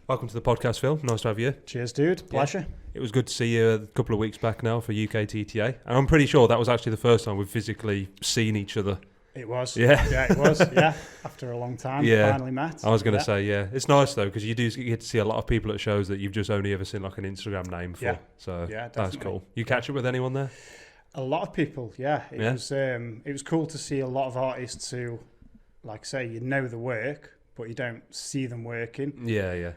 Welcome to the podcast, Phil. Nice to have you. Cheers, dude. Pleasure. Yeah. It was good to see you a couple of weeks back now for UK TTA. And I'm pretty sure that was actually the first time we've physically seen each other. It was. Yeah. Yeah, it was. Yeah. After a long time, finally met. I was going to say, yeah. It's nice, though, because you do get to see a lot of people at shows that you've just only ever seen like an Instagram name for. Yeah. So yeah, that's cool. You catch up with anyone there? A lot of people, yeah. It was cool to see a lot of artists who, like I say, you know the work, but you don't see them working. Yeah.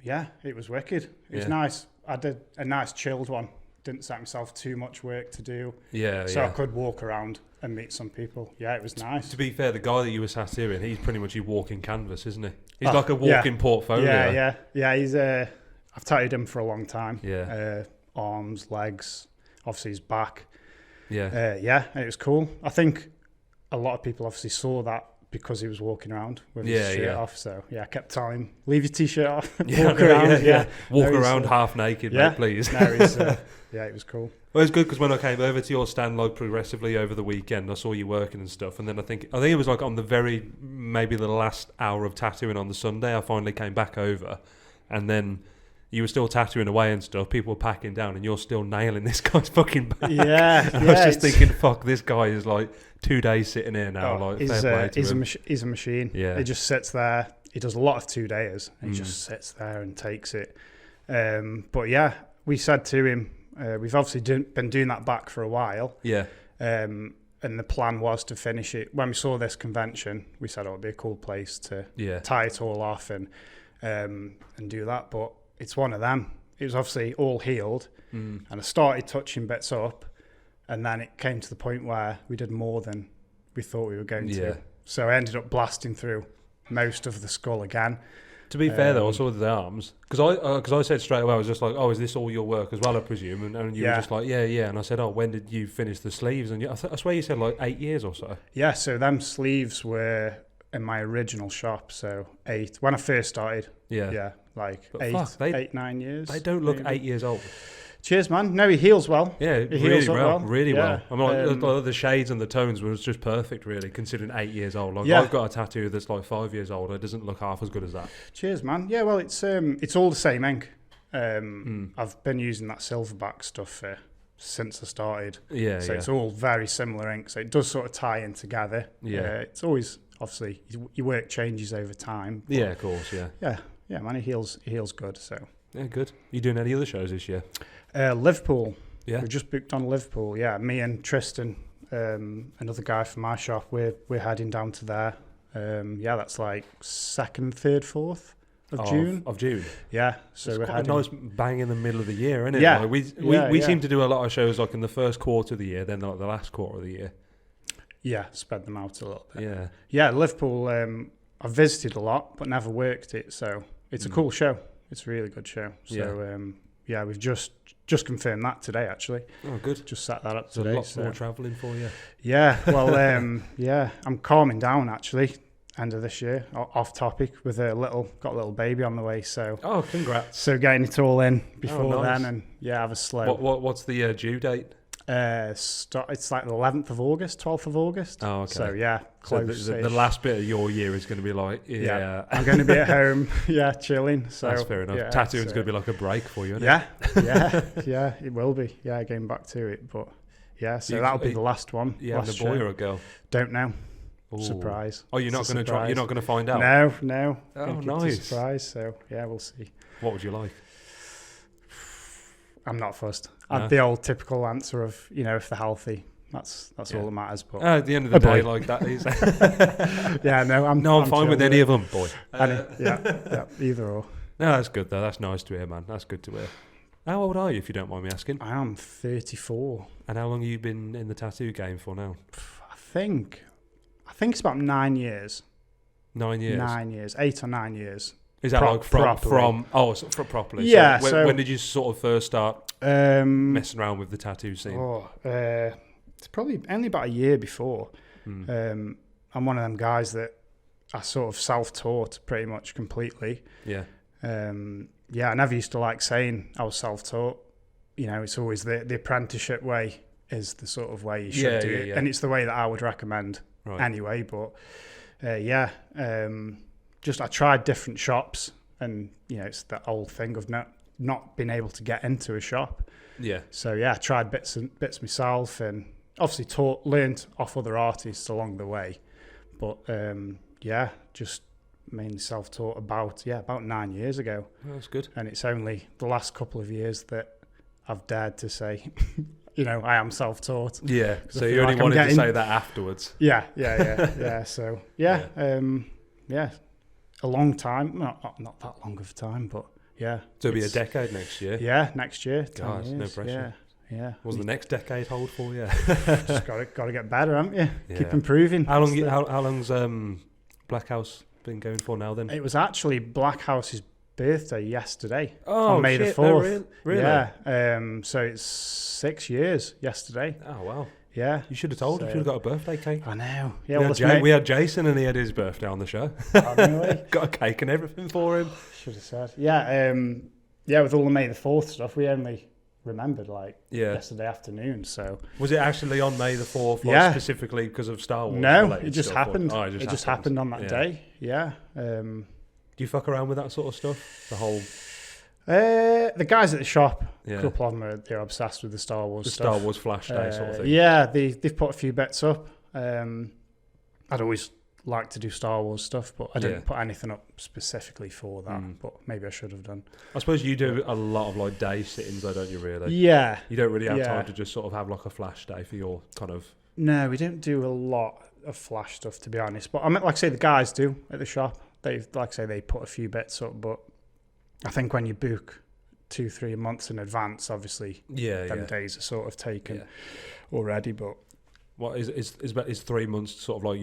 Yeah, it was wicked. It was nice. I did a nice chilled one. Didn't set myself too much work to do. So I could walk around and meet some people. Yeah, it was nice. To be fair, the guy that you were tattooing, he's pretty much your walking canvas, isn't he? He's like a walking portfolio. Yeah, he's I've tattooed him for a long time. Yeah. Arms, legs, obviously his back. Yeah. It was cool. I think a lot of people obviously saw that because he was walking around with his shirt off. So, I kept telling him, leave your T-shirt off, walk around. Walk around half naked, mate, please. No, it was cool. Well, it's good because when I came over to your stand like progressively over the weekend, I saw you working and stuff. And then I think it was like on maybe the last hour of tattooing on the Sunday, I finally came back over. And then you were still tattooing away and stuff. People were packing down and you're still nailing this guy's fucking back. Yeah. And I was just thinking, fuck, this guy is like 2 days sitting here now. He's a machine. Yeah. He just sits there. He does a lot of 2 days. And he just sits there and takes it. But yeah, we said to him, we've obviously been doing that back for a while. Yeah. And the plan was to finish it. When we saw this convention, we said it would be a cool place to tie it all off and do that. But it's one of them. It was obviously all healed. And I started touching bits up. And then it came to the point where we did more than we thought we were going to. So I ended up blasting through most of the skull again. To be fair, though, also with the arms, because I said straight away, I was just like, oh, is this all your work as well, I presume? And you were just like, yeah. And I said, oh, when did you finish the sleeves? And I swear you said like 8 years or so. Yeah, so them sleeves were in my original shop, so 8. When I first started, like 8, 9 years. They don't look maybe 8 years old. Cheers, man. No, he heals well. Yeah, he heals well. Really well. I mean, like, the shades and the tones was just perfect, really, considering 8 years old. Like, I've got a tattoo that's like 5 years old. It doesn't look half as good as that. Cheers, man. Yeah, well, it's all the same ink. I've been using that silverback stuff since I started. So it's all very similar ink. So it does sort of tie in together. Yeah. It's always, obviously, your work changes over time. Yeah, of course, Yeah, man, he heals good, so. Yeah, good. You doing any other shows this year? Liverpool. Yeah. We just booked on Liverpool. Yeah, me and Tristan, another guy from my shop, we're heading down to there. That's like 2nd, 3rd, 4th of June. Of June. Yeah. So it's quite a nice bang in the middle of the year, isn't it? Yeah. Like we seem to do a lot of shows like in the first quarter of the year, then like the last quarter of the year. Yeah, spread them out a little bit. Yeah. Yeah, Liverpool, I've visited a lot, but never worked it. So it's a cool show. It's a really good show. So, we've just confirmed that today, actually. Oh, good. Just set that up today. There's a lot more travelling for you. Yeah, well, I'm calming down, actually, end of this year, off topic, with got a little baby on the way, so... Oh, congrats. So getting it all in before then, and, have a slow... What's the due date? It's like the 11th of August, 12th of August. Oh, okay. So, close. So the last bit of your year is going to be like, I'm going to be at home, chilling. So that's fair enough. Yeah, tattooing's going to be like a break for you, isn't it? Yeah, it will be. Yeah, getting back to it. But, that'll be the last one. You having a boy or a girl? Don't know. Ooh. Surprise. Oh, you're not going to try? You're not going to find out? No. Oh, nice. It's a surprise, so, we'll see. What would you like? I'm not fussed. No. The old typical answer of, if they're healthy, that's all that matters. But at the end of the day, like that is. I'm fine with any of them, boy. Either or. No, that's good though. That's nice to hear, man. That's good to hear. How old are you, if you don't mind me asking? I am 34. And how long have you been in the tattoo game for now? I think it's about 9 years. 9 years. 9 years, 8 or 9 years. Is that like from properly? Yeah. So when did you sort of first start messing around with the tattoo scene? It's probably only about a year before. I'm one of them guys that I sort of self-taught pretty much completely. Yeah. I never used to like saying I was self-taught. it's always the apprenticeship way is the sort of way you should do it. Yeah. And it's the way that I would recommend anyway. But just I tried different shops, and it's that old thing of not being able to get into a shop. Yeah. So I tried bits myself, and obviously learned off other artists along the way. But just mainly self-taught about 9 years ago. Oh, that's good. And it's only the last couple of years that I've dared to say, I am self-taught. Yeah. So you only wanted to say that afterwards. Yeah. So a long time, not that long of a time, but yeah. So it'll be a decade next year. Yeah, next year. God, no pressure. Yeah. What's the next decade hold for you? Just got to get better, haven't you? Yeah. Keep improving. How long's Black House been going for now then? It was actually Black House's birthday yesterday. Oh, on May the 4th. Oh, really? Yeah. So it's 6 years yesterday. Oh, wow. Yeah. You should have told him. You should have got a birthday cake. I know. Yeah. We had Jason, and he had his birthday on the show. Oh, really? Got a cake and everything for him. Should have said. Yeah. With all the May the 4th stuff, we only remembered yesterday afternoon. So was it actually on May the 4th, specifically because of Star Wars? No, it just happened. It just happened on that day. Yeah. Do you fuck around with that sort of stuff? The whole the guys at the shop, a couple of them they're obsessed with the Star Wars stuff. Star Wars Flash Day sort of thing. Yeah, they've put a few bits up. I'd always like to do Star Wars stuff, but I didn't put anything up specifically for that. But maybe I should have done. I suppose you do a lot of day sittings, though, don't you? Really? Yeah. You don't really have time to just sort of have a Flash Day for your kind of. No, we don't do a lot of Flash stuff, to be honest. But I mean, like I say, the guys do at the shop. They put a few bits up, but I think when you book 2-3 months in advance, obviously, them days are sort of taken already. But what is 3 months sort of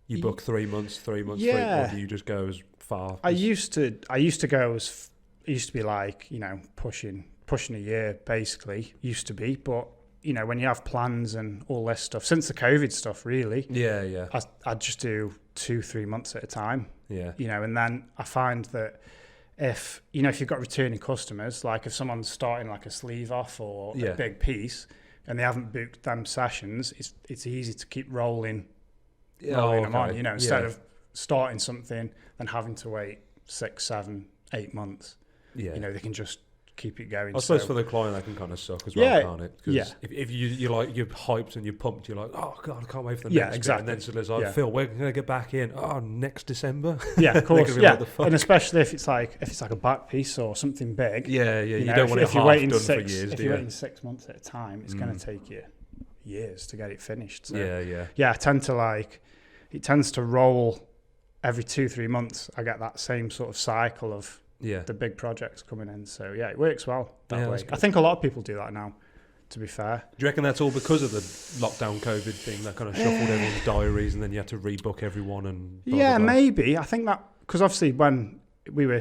you book 3 months, 3 months, yeah. or do you just go as far? I used to go as it used to be pushing a year basically. Used to be, but when you have plans and all this stuff since the COVID stuff, really. Yeah. I'd just do 2-3 months at a time. Yeah. And then I find that if you've got returning customers, like if someone's starting a sleeve off or a big piece and they haven't booked them sessions, it's easy to keep rolling them on, instead of starting something and having to wait 6, 7, 8 months. Yeah. They can just keep it going. I suppose for the client that can kind of suck as well, can't it? Because if you're hyped and you're pumped, you're like, oh God, I can't wait for the next exactly. bit. And then suddenly it's like, Phil, we're going to get back in. Oh, next December. Yeah, of course. And especially if it's a back piece or something big. Yeah. You don't want it half done for years, if you're waiting 6 months at a time, it's going to take you years to get it finished. So, I tend to it tends to roll every 2-3 months. I get that same sort of cycle of the big projects coming in. So it works well that way. I think a lot of people do that now, to be fair. Do you reckon that's all because of the lockdown COVID thing that kind of shuffled everyone's diaries and then you had to rebook everyone and blah, blah, blah? Maybe. I think that because obviously when we were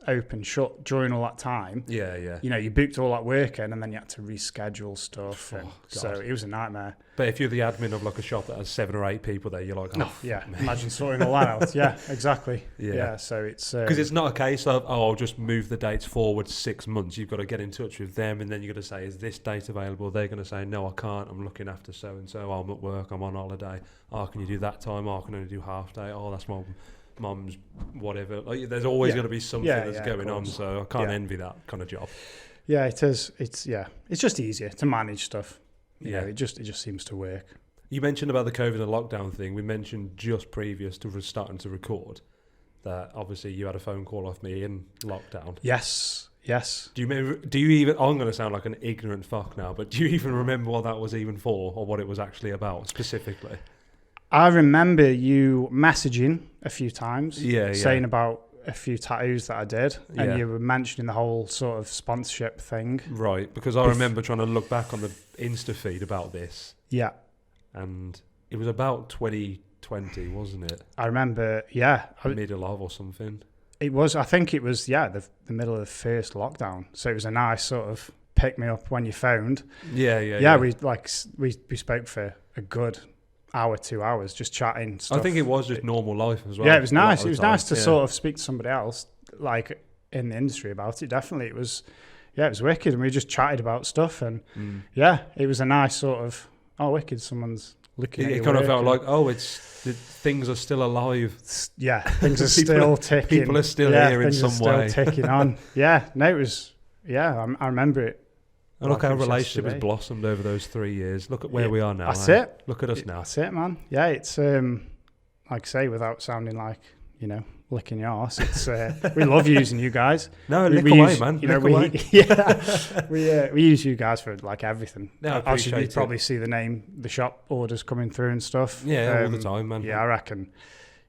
open shut during all that time. You booked all that work in and then you had to reschedule stuff. So it was a nightmare. But if you're the admin of a shop that has 7 or 8 people there, you're like, imagine sorting all that out. Yeah, exactly. Yeah, so it's... Because it's not a case of, I'll just move the dates forward 6 months. You've got to get in touch with them and then you're going to say, is this date available? They're going to say, no, I can't. I'm looking after so-and-so. I'm at work. I'm on holiday. Oh, can you do that time? Oh, I can only do half day. Oh, that's my mum's whatever. There's always going to be something that's going on, so I can't envy that kind of job. Yeah, it is. It's just easier to manage stuff. It just seems to work. You mentioned about the COVID and lockdown thing. We mentioned just previous to starting to record that obviously you had a phone call off me in lockdown. Yes. Do you even? I'm going to sound like an ignorant fuck now, but do you even remember what that was even for, or what it was actually about specifically? I remember you messaging a few times, saying about a few tattoos that I did, and you were mentioning the whole sort of sponsorship thing. Right, because I remember trying to look back on the Insta feed about this. Yeah. And it was about 2020, wasn't it? I remember, middle of or something. It was, I think it was, the middle of the first lockdown. So it was a nice sort of pick me up when you phoned. Yeah. We spoke for a good hour, 2 hours, just chatting stuff. I think it was just normal life as well. Yeah, it was nice. It was nice to sort of speak to somebody else, in the industry about it. Definitely, it yeah, it was wicked. And we just chatted about stuff, and yeah, it was a nice sort of, oh, wicked, someone's looking at it your kind of work felt like, oh, things are still alive. Yeah, things are still ticking. People are still here in some way. Things are still ticking on. Yeah, no, it was, yeah, I remember it. And look, our relationship has blossomed over those 3 years. Look at where we are now. That's it. Look at us now. That's it, man. Yeah, it's, like I say, without sounding like, you know, licking your arse, it's, we love using you guys. No, lick away, man. You know, we use you guys for like everything. No, I appreciate it. You probably see the shop orders coming through and stuff. Yeah, all the time, man. Yeah, I reckon,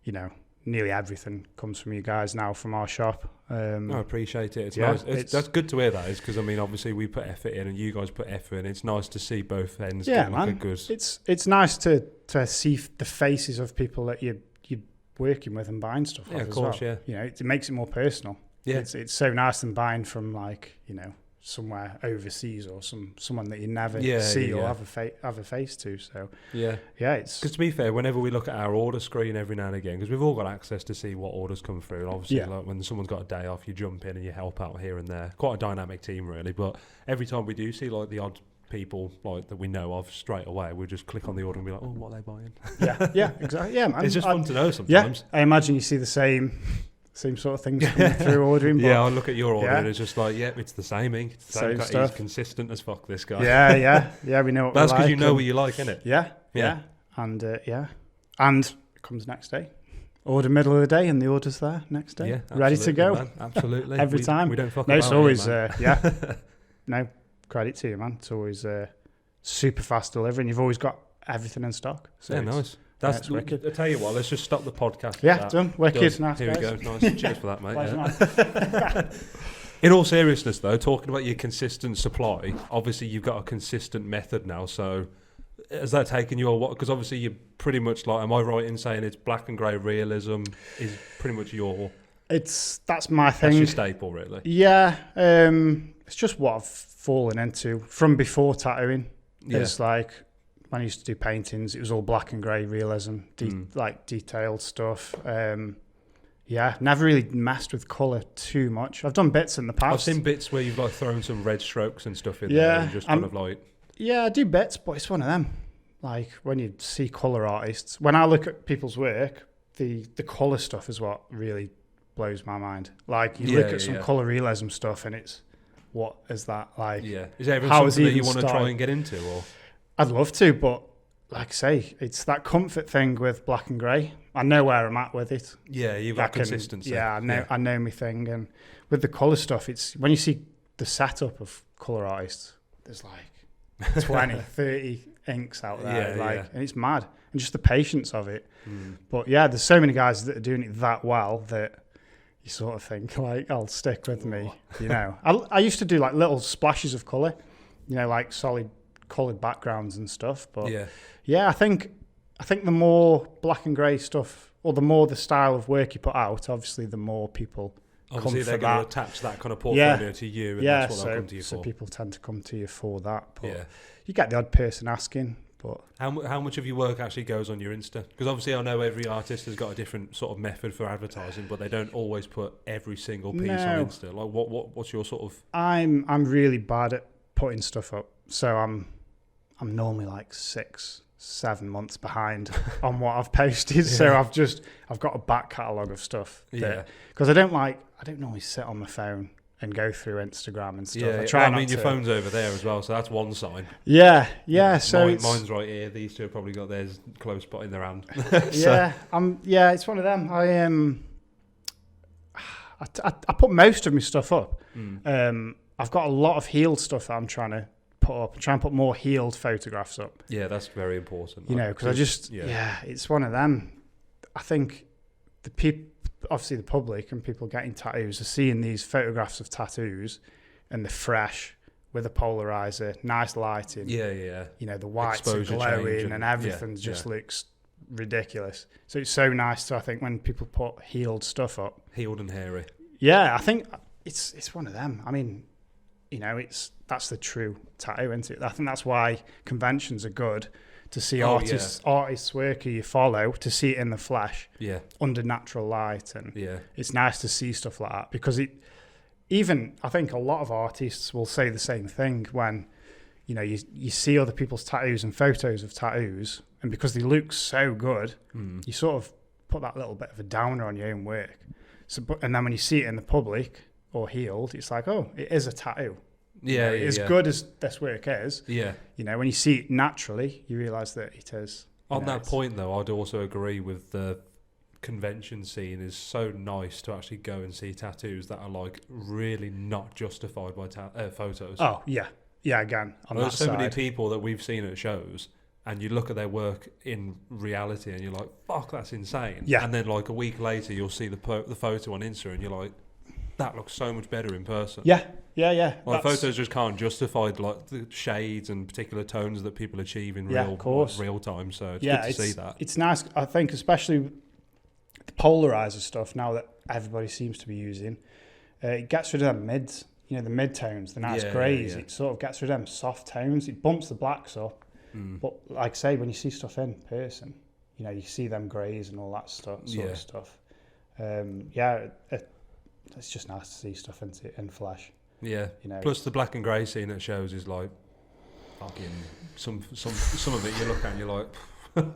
you know, nearly everything comes from you guys now from our shop. I appreciate it. It's nice. That's good to hear that, is because I mean, obviously we put effort in and you guys put effort in. It's nice to see both ends. Yeah, get man. Like a good... It's nice to see the faces of people that you're working with and buying stuff. Yeah, of course. Well. Yeah, you know, it makes it more personal. Yeah, it's so nice than buying from, like, you know, somewhere overseas or someone that you never see or have a face to. So yeah, it's because, to be fair, whenever we look at our order screen every now and again, because we've all got access to see what orders come through, and obviously like when someone's got a day off, you jump in and you help out here and there. Quite a dynamic team, really. But every time we do see like the odd people like that we know of, straight away we just click on the order and be like, oh, what are they buying? yeah, exactly. Yeah, man, it's just fun to know sometimes. I imagine you see the same sort of things coming through ordering. But yeah, I look at your order and it's just like, it's the same ink. It's the same stuff. He's consistent as fuck, this guy. Yeah, we know what that's because like, you know what you like, innit? Yeah. And and it comes next day. Order middle of the day and the order's there next day. Yeah, ready to go. Man. Absolutely. Every time. We don't fuck about it. No, it's always, no, credit to you, man. It's always super fast delivery and you've always got everything in stock. So nice. That's wicked. I tell you what, let's just stop the podcast. Yeah, done. Wicked. Nice, here guys. We go. Nice. Cheers for that, mate. In all seriousness, though, talking about your consistent supply, obviously you've got a consistent method now. So has that taken you a while? Because obviously you're pretty much like, am I right in saying it's black and grey realism is pretty much your... That's my thing. That's your staple, really. Yeah. It's just what I've fallen into from before tattooing. Yeah. It's like... When I used to do paintings, it was all black and grey realism, like detailed stuff. Never really messed with colour too much. I've done bits in the past. I've seen bits where you've like thrown some red strokes and stuff in there and just kind of like... Yeah, I do bits, but it's one of them. Like when you see colour artists, when I look at people's work, the colour stuff is what really blows my mind. Like you look at some colour realism stuff and it's, what is that like? Yeah. Is there something that you want to try and get into, or...? I'd love to, but like I say, it's that comfort thing with black and grey. I know where I'm at with it. Yeah, you've got consistency. Yeah, I know my thing. And with the colour stuff, it's when you see the setup of colour artists, there's like 20, 30 inks out there, and it's mad. And just the patience of it. But yeah, there's so many guys that are doing it that well that you sort of think, like, I'll stick with me. You know, I used to do like little splashes of colour, you know, like solid coloured backgrounds and stuff, but I think the more black and grey stuff, or the more the style of work you put out, obviously the more people obviously come they're going to attach that kind of portfolio to you, and that's what they'll come to you for. So people tend to come to you for that, but you get the odd person asking. But how much of your work actually goes on your Insta? Because obviously I know every artist has got a different sort of method for advertising, but they don't always put every single piece on Insta. Like what's your sort of... I'm really bad at putting stuff up, so I'm normally like 6-7 months behind on what I've posted. So I've got a back catalogue of stuff. Because I don't normally sit on my phone and go through Instagram and stuff. I mean, your phone's over there as well, so that's one sign. Yeah. So mine's right here. These two have probably got theirs close in their hand. It's one of them. I put most of my stuff up. I've got a lot of healed stuff that I'm trying to put up, try and put more healed photographs up. Yeah, that's very important. You know, because it's one of them. I think the people, obviously the public and people getting tattoos, are seeing these photographs of tattoos and they're fresh with a polarizer, nice lighting. Yeah. You know, the whites are glowing and everything just looks ridiculous. So it's so nice to, I think, when people put healed stuff up. Healed and hairy. Yeah, I think it's one of them. I mean, you know, that's the true tattoo, isn't it? I think that's why conventions are good, to see artists' work who you follow, to see it in the flesh, under natural light, and it's nice to see stuff like that, because even I think a lot of artists will say the same thing when, you know, you see other people's tattoos and photos of tattoos, and because they look so good, you sort of put that little bit of a downer on your own work. So, and then when you see it in the public or healed, it's like, oh, it is a tattoo. Yeah, you know, as good as this work is. Yeah. You know, when you see it naturally, you realise that it is. On that point, though, I'd also agree with the convention scene is so nice to actually go and see tattoos that are like really not justified by photos. Oh, yeah. Yeah, again, on There's so side. many people that we've seen at shows, and you look at their work in reality and you're like, fuck, that's insane. Yeah. And then like a week later, you'll see the photo on Insta and you're like, that looks so much better in person. Yeah. Like photos just can't justify like the shades and particular tones that people achieve in real time. So it's good to see that. It's nice, I think, especially the polarizer stuff now that everybody seems to be using. It gets rid of them mids, you know, the mid tones, the nice greys. It sort of gets rid of them soft tones. It bumps the blacks up. But like I say, when you see stuff in person, you know, you see them greys and all that sort of stuff. It's just nice to see stuff in flesh. Yeah. You know, plus the black and grey scene at shows is like fucking some of it you look at and you're like,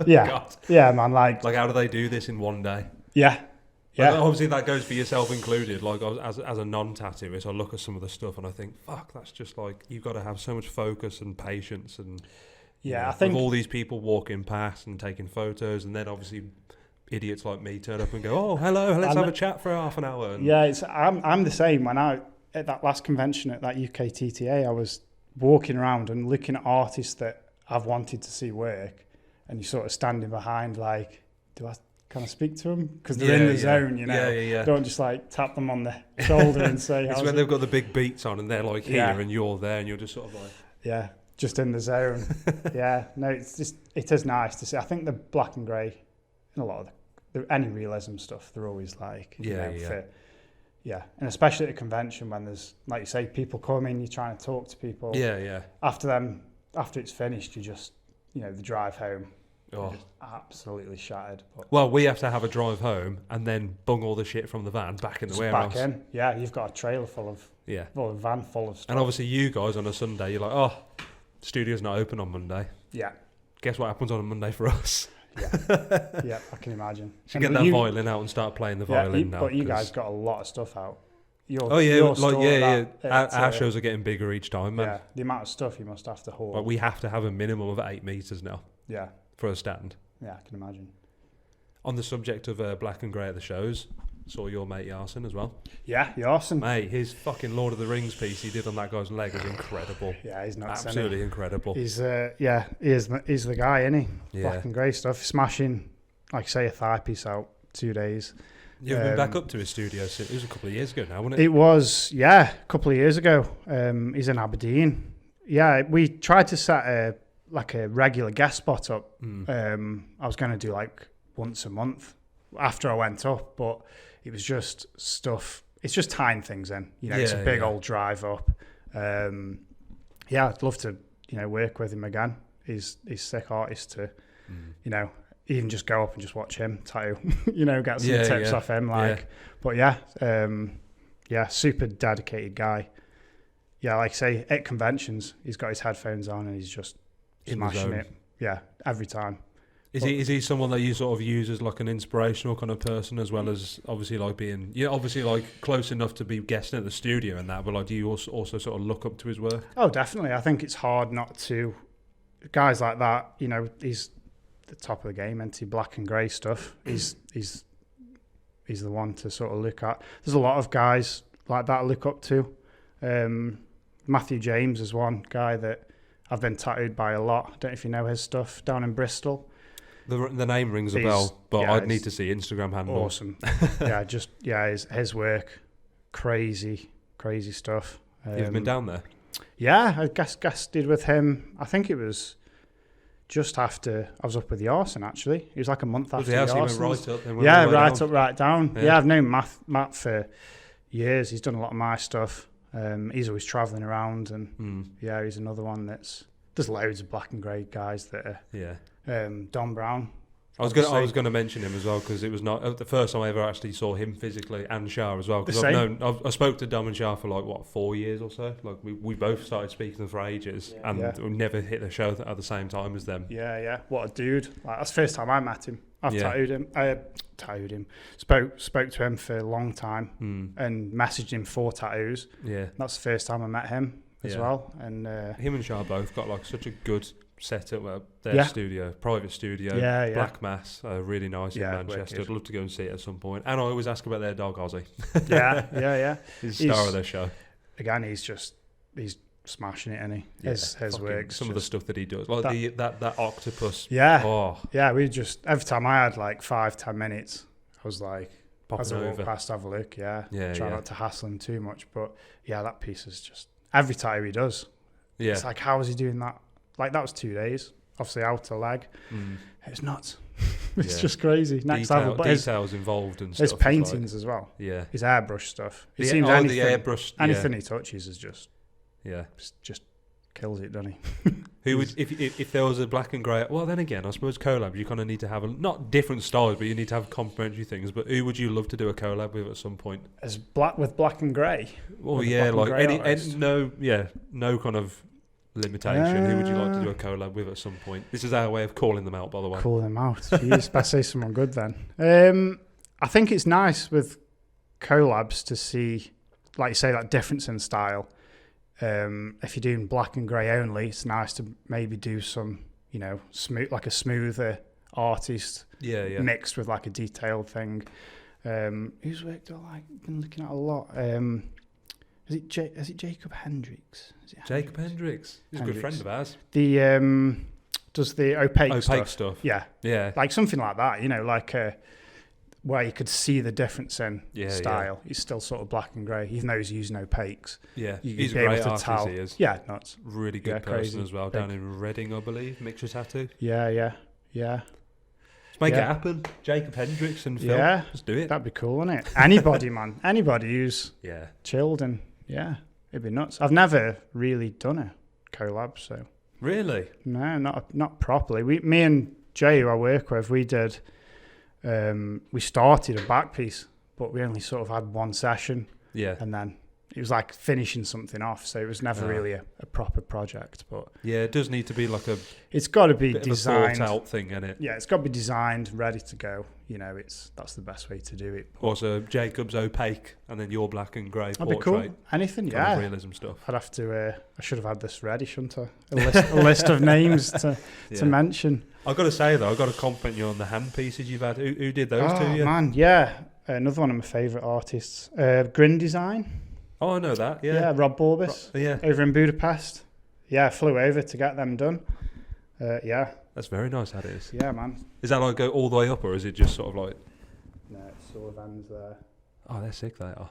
yeah, God. Yeah, man. Like how do they do this in one day? Yeah. Like, obviously that goes for yourself included. Like as a non-tattooist, I look at some of the stuff and I think, fuck, that's just like you've got to have so much focus and patience and I think with all these people walking past and taking photos, and then obviously idiots like me turn up and go, oh, hello, let's have a chat for half an hour. And I'm the same. When at that last convention at that UK TTA, I was walking around and looking at artists that I've wanted to see work, and you're sort of standing behind like, do I kind of speak to them? Because they're in the zone, you know. Yeah. Don't just like tap them on the shoulder and say, it's when they've got the big beats on and they're like here and you're there and you're just sort of like... just in the zone. No, it is nice to see. I think the black and grey and a lot of any realism stuff, they're always like, and especially at a convention when there's, like you say, people coming, you're trying to talk to people. After it's finished, you just, you know, the drive home, just absolutely shattered. But well, we have to have a drive home and then bung all the shit from the van back in the warehouse. Back in, you've got a trailer full of, a van full of stuff. And obviously you guys on a Sunday, you're like, oh, studio's not open on Monday. Yeah. Guess what happens on a Monday for us? Yeah, I can imagine. Should get that violin out and start playing the violin now. But you guys got a lot of stuff out. Our shows are getting bigger each time, man. Yeah, the amount of stuff you must have to hold. Like we have to have a minimum of 8 meters now. Yeah. For a stand. Yeah, I can imagine. On the subject of black and grey at the shows, saw your mate Yarson as well. Yeah, Yarson. Mate, his fucking Lord of the Rings piece he did on that guy's leg was incredible. Yeah, he's nuts. Absolutely incredible. He's he's the guy, isn't he? Yeah. Black and grey stuff, smashing, like I say, a thigh piece out 2 days. You've been back up to his studio. It was a couple of years ago now, wasn't it? It was, a couple of years ago. He's in Aberdeen. Yeah, we tried to set a regular guest spot up. I was going to do like once a month after I went up, but it was just stuff. It's just tying things in. You know, it's a big old drive up. I'd love to, work with him again. He's a sick artist to, even just go up and just watch him tattoo, get some tips off him. But super dedicated guy. Yeah, like I say, at conventions, he's got his headphones on and he's just smashing it. Yeah, every time. Is he someone that you sort of use as like an inspirational kind of person, as well as obviously like being obviously like close enough to be guesting at the studio and that, but like do you also sort of look up to his work? Oh, definitely. I think it's hard not to. Guys like that, he's the top of the game, into black and grey stuff. He's the one to sort of look at. There's a lot of guys like that I look up to. Matthew James is one guy that I've been tattooed by a lot. I don't know if you know his stuff down in Bristol. The name rings a bell, but I'd need to see Instagram handle. Awesome. His work, crazy stuff. You've been down there? Yeah, I guested with him. I think it was just after I was up with the Yarson, actually. It was like a month after the Yarson. He went right up. Right up, right down. Yeah, I've known Matt for years. He's done a lot of my stuff. He's always travelling around, and he's another one there's loads of black and grey guys that are. Don Brown, I was going to mention him as well because it was not the first time I ever actually saw him physically and Shah as well. Because I spoke to Dom and Shah for like 4 years or so. Like we both started speaking to them for ages, and we never hit the show at the same time as them. Yeah. What a dude! Like, that's the first time I met him. I've tattooed him. I tattooed him. Spoke to him for a long time and messaged him for tattoos. Yeah, that's the first time I met him as well. And him and Shah both got like such a good set up their studio, private studio, Black Mass, really nice in Manchester. I'd love to go and see it at some point. And I always ask about their dog, Ozzy. Yeah. He's the star of their show. Again, he's smashing it, isn't he? His work. Some of the stuff that he does, like that octopus. Yeah. Oh. Yeah, we just, every time I had like 5-10 minutes, I was like, as I walk past, have a look, try not to hassle him too much. But yeah, that piece is just, every tattoo he does. Yeah. It's like, how is he doing that? Like, that was 2 days. Obviously, outer leg. It was nuts. It's just crazy. Next level. But details involved and stuff. His paintings as well. Yeah. His airbrush stuff. It seems anything he touches is just kills it, doesn't he? Who would, if there was a black and grey? Well, then again, I suppose collab. You kind of need to have not different styles, but you need to have complementary things. But who would you love to do a collab with at some point? As black and grey. Well, yeah, like no kind of limitation. Who would you like to do a collab with at some point? This is our way of calling them out, by the way. Call them out. Jeez, best say someone good then. I think it's nice with collabs to see, like you say, that difference in style. If you're doing black and grey only, it's nice to maybe do some, smooth, like a smoother artist mixed with like a detailed thing. Who's worked on, like, been looking at a lot. Is it Jacob Hendricks? Jacob Hendricks. He's a good friend of ours. The does the opaque stuff. Yeah. Like something like that, like where you could see the difference in style. He's still sort of black and grey, even though he's using opaques. Yeah, he's a great artist, he is. Yeah, nuts. Really good person crazy. As well, down in Reading, I believe. Mixture Tattoo. Yeah. Let's make it happen. Jacob Hendricks and Phil. Yeah. Let's do it. That'd be cool, wouldn't it? Anybody, man. Anybody who's chilled and, it'd be nuts. I've never really done a collab, so. Really? No, not properly. Me and Jay, who I work with, we did... we started a back piece, but we only sort of had one session. Yeah. And then it was like finishing something off, so it was never really a proper project. But yeah, it does need to be like it's got to be designed, thought out thing, innit? Yeah, it's got to be designed, ready to go. That's the best way to do it. Also, Jacob's opaque, and then your black and grey portrait. That'd be cool. Anything, kind of realism stuff. I'd have to. I should have had this ready, shouldn't I? A list of names to mention. I've got to say though, I've got to compliment you on the hand pieces you've had. Who did those to you? Oh man, yeah. Another one of my favourite artists, Grin Design. Oh, I know that. Yeah. Yeah, Rob Borbis. Over in Budapest. Yeah, flew over to get them done. Yeah. That's very nice, that is. Yeah, man. Is that like go all the way up, or is it just sort of like... No, it's sort of ends there. Oh, they're sick, they are.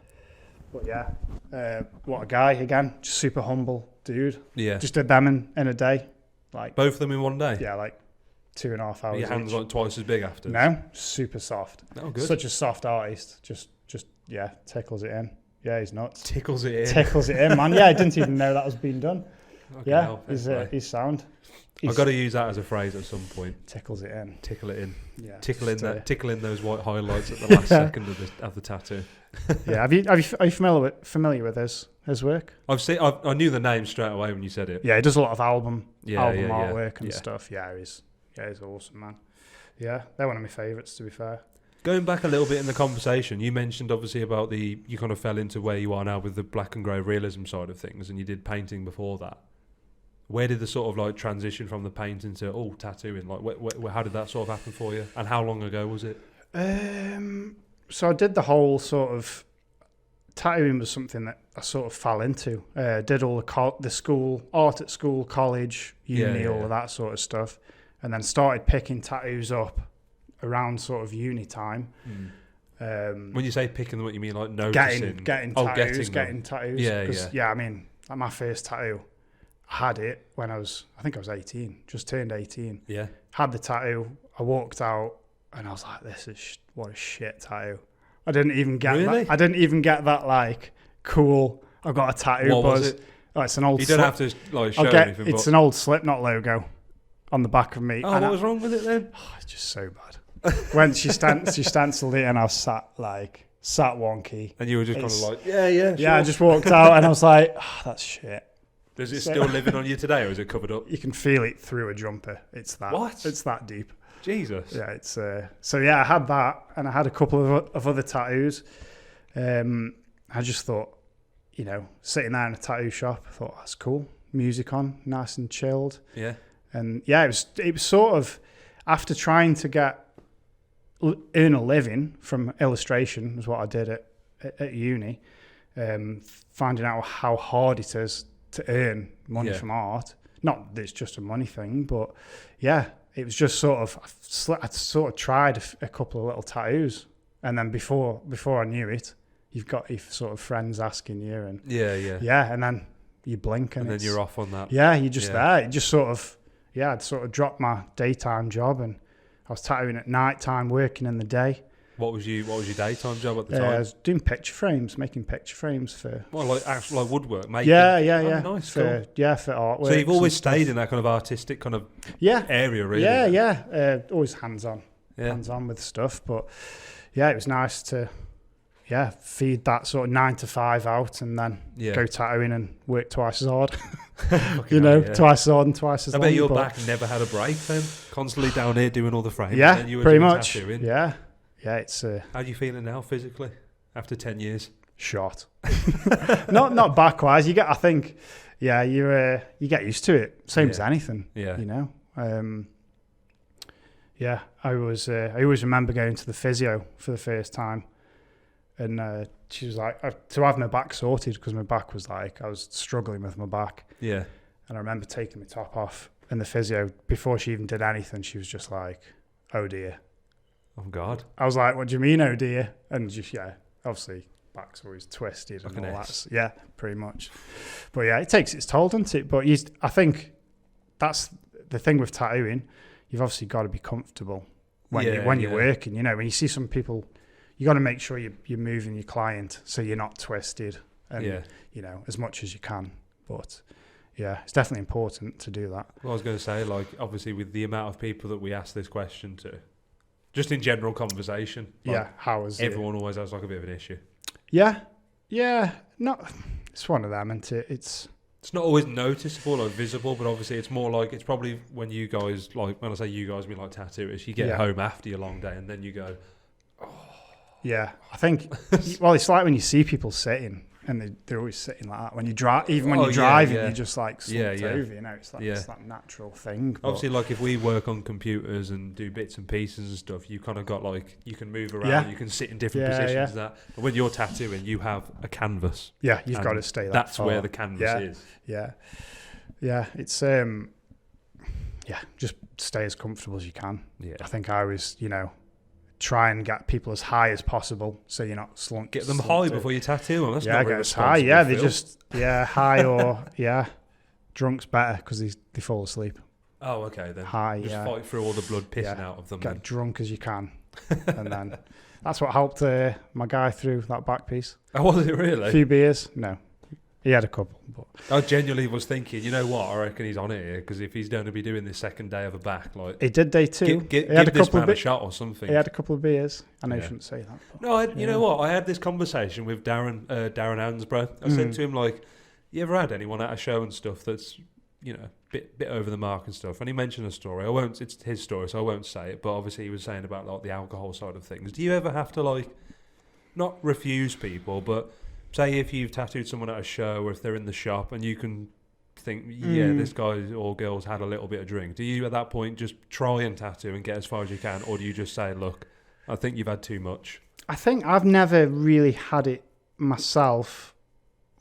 But yeah, what a guy, again. Just super humble dude. Yeah. Just did them in a day. Like both of them in one day? Yeah, like 2.5 hours. Your hands like twice as big after? No, super soft. Oh, good. Such a soft artist. Just tickles it in. Yeah, he's nuts. Tickles it in, man. Yeah, I didn't even know that was being done. Okay, he's sound. I've got to use that as a phrase at some point. Tickles it in. Tickle it in. Yeah. Tickle in those white highlights at the last second of the tattoo. Yeah. Are you familiar with his work? I knew the name straight away when you said it. Yeah, he does a lot of album artwork and stuff. Yeah, he's awesome, man. Yeah, they're one of my favourites, to be fair. Going back a little bit in the conversation, you mentioned obviously about you kind of fell into where you are now with the black and grey realism side of things, and you did painting before that. Where did the sort of like transition from the painting to tattooing? Like, how did that sort of happen for you? And how long ago was it? So I did the whole sort of tattooing was something that I sort of fell into. Did all the school art at school, college, uni, all of that sort of stuff, and then started picking tattoos up around sort of uni time. When you say picking them, what you mean like noticing? Getting tattoos. Yeah. I mean, like my first tattoo, I had it when I think I was 18, just turned 18. Yeah. Had the tattoo. I walked out and I was like, what a shit tattoo. I didn't even get that. I didn't even get that like cool. I've got a tattoo. What was it? Oh, it's an old. You don't have to like show anything. It's an old Slipknot logo. on the back of me. Oh, what was wrong with it then? Oh, it's just so bad. When she stenciled it, and I was sat wonky. And you were just kind of like, yeah. Yeah, I just walked out, and I was like, oh, that's shit. Is it still living on you today, or is it covered up? You can feel it through a jumper. It's that deep. Jesus. Yeah, it's so yeah, I had that, and I had a couple of other tattoos. I just thought, sitting there in a tattoo shop, I thought that's cool. Music on, nice and chilled. Yeah. And yeah, it was sort of after trying to earn a living from illustration, is what I did at uni. Finding out how hard it is to earn money from art. Not that it's just a money thing, but yeah, it was just sort of I sort of tried a couple of little tattoos, and then before I knew it, you've got your sort of friends asking you, and yeah, and then you blink and then you're off on that. Yeah, you're just there. It just sort of I'd sort of dropped my daytime job, and I was tattooing at night time, working in the day. What was your daytime job at the time? I was doing picture frames, making picture frames for. Well, like woodwork, making. Yeah. Nice, for artwork. So you've always stayed in that kind of artistic kind of area, really. Yeah. Always hands-on with stuff, but yeah, it was nice to feed that sort of 9 to 5 out, and then go tattooing and work twice as hard. Twice as hard and twice as long. I bet your back never had a break then. Constantly down here doing all the frames. Yeah, and you were pretty doing much. Tattooing. Yeah, it's. How are you feeling now physically after 10 years? Shot. not back-wise. I think, you get used to it. Same as anything. Yeah. I always remember going to the physio for the first time, and she was like, to have my back sorted, because my back was like, I was struggling with my back. Yeah. And I remember taking my top off, and the physio, before she even did anything, she was just like, oh dear. Oh God. I was like, what do you mean, oh dear? And just, obviously back's always twisted and all that. Yeah, pretty much. But yeah, it takes its toll, doesn't it? But I think that's the thing with tattooing. You've obviously got to be comfortable when you're working. When you see some people, you got to make sure you're moving your client so you're not twisted, and as much as you can. But yeah, it's definitely important to do that. Well, I was going to say, like, obviously with the amount of people that we ask this question to, just in general conversation. Like, how is everyone always has like a bit of an issue. Yeah. It's one of them, isn't it? It's not always noticeable or visible, but obviously it's more like, it's probably when you guys, like, when I say you guys, I mean like tattooers, you get home after your long day and then you go, oh. Yeah, I think, well, it's like when you see people sitting, and they're always sitting like that. When you drive, even when you're driving, you're just like slumped over. It's like it's that natural thing. Obviously, like if we work on computers and do bits and pieces and stuff, you kind of got like, you can move around, you can sit in different positions. That, but when you're tattooing, you have a canvas. Yeah, you've got to stay. That's where the canvas is. Yeah. It's just stay as comfortable as you can. Yeah, I think I was, try and get people as high as possible, so you're not slumped. Get them high before you tattoo them. That's not very responsible. High. Yeah, they just high or drunk's better because they fall asleep. Oh, okay then. High, just fight through all the blood pissing out of them. Get drunk as you can, and then that's what helped my guy through that back piece. Oh, was it really? A few beers? No. He had a couple. But I genuinely was thinking, you know what? I reckon he's on it here, because if he's going to be doing this second day of a back, like he did day 2. Give this man a shot or something. He had a couple of beers. I know you shouldn't say that. But, no, you know what? I had this conversation with Darren Hansbrough. I said to him, like, you ever had anyone at a show and stuff that's, bit over the mark and stuff? And he mentioned a story. It's his story, so I won't say it. But obviously, he was saying about like the alcohol side of things. Do you ever have to like, not refuse people, but say if you've tattooed someone at a show, or if they're in the shop and you can think, this guy or girl's had a little bit of drink, do you at that point just try and tattoo and get as far as you can, or do you just say, look, I think you've had too much? I think I've never really had it myself.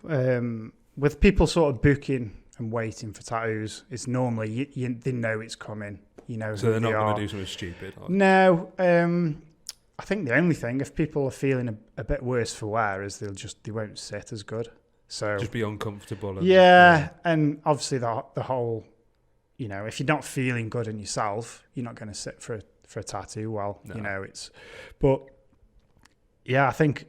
With people sort of booking and waiting for tattoos, it's normally, they know it's coming. So they're not going to do something stupid? Like. No. I think the only thing, if people are feeling a bit worse for wear, is they won't sit as good. So just be uncomfortable. And obviously the whole, if you're not feeling good in yourself, you're not going to sit for a tattoo. Well, no. But I think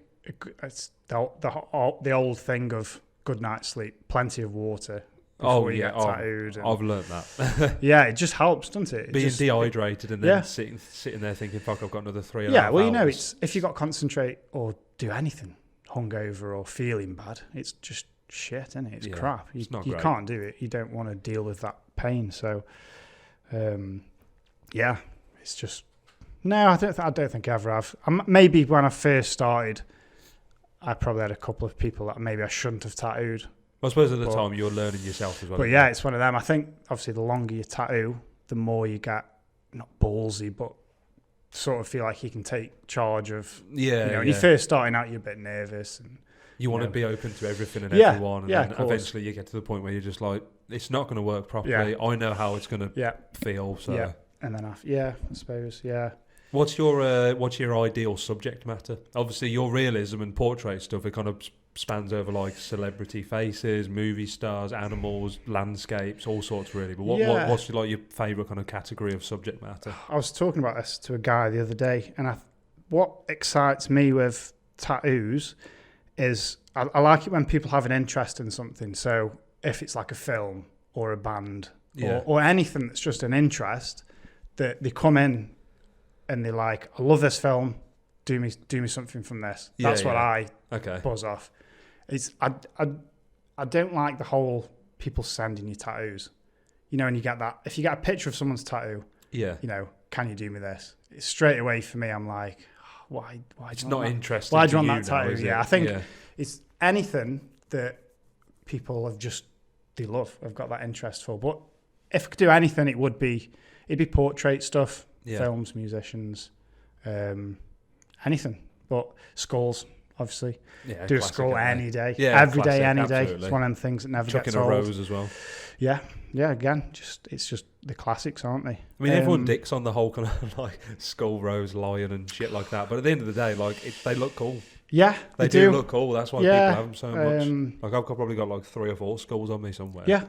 it's the old thing of good night's sleep, plenty of water, before you get tattooed. I've learned that. Yeah, it just helps, doesn't it? Being dehydrated and then sitting there thinking, fuck, I've got another 3 hours. Yeah, well, you know, it's if you got to concentrate or do anything, hungover or feeling bad, it's just shit, isn't it? It's crap. You can't do it. You don't want to deal with that pain. So, it's just no. I don't think I ever have. Maybe when I first started, I probably had a couple of people that maybe I shouldn't have tattooed. I suppose at the time you were learning yourself as well. But yeah, it's one of them. I think obviously the longer you tattoo, the more you get not ballsy, but sort of feel like you can take charge of. Yeah, when you're first starting out, you're a bit nervous and. You want to be open to everything and everyone, and then eventually you get to the point where you're just like, it's not going to work properly. Yeah. I know how it's going to feel. So and then I suppose What's your ideal subject matter? Obviously, your realism and portrait stuff, it kind of spans over like celebrity faces, movie stars, animals, landscapes, all sorts really. But what's like your favourite kind of category of subject matter? I was talking about this to a guy the other day, and what excites me with tattoos is I like it when people have an interest in something. So if it's like a film or a band or anything that's just an interest, that they come in and they're like, I love this film, do me something from this. That's what I buzz off. I don't like the whole people sending you tattoos. You know, and you get that, if you get a picture of someone's tattoo, you know, can you do me this? It's straight away for me, I'm like, why it's not interesting. Why do you want that tattoo? I think it's anything that people they love, have got that interest for. But if I could do anything, it'd be portrait stuff, films, musicians, anything. But skulls, obviously. Yeah, do a skull any day. Yeah, every day, any day. It's one of them things that never gets old. Chucking a rose as well. Yeah. Again, it's just the classics, aren't they? I mean, everyone dicks on the whole kind of like skull, rose, lion, and shit like that. But at the end of the day, like they look cool. Yeah, they do look cool. That's why people have them so much. Like I've probably got like 3 or 4 skulls on me somewhere. Yeah,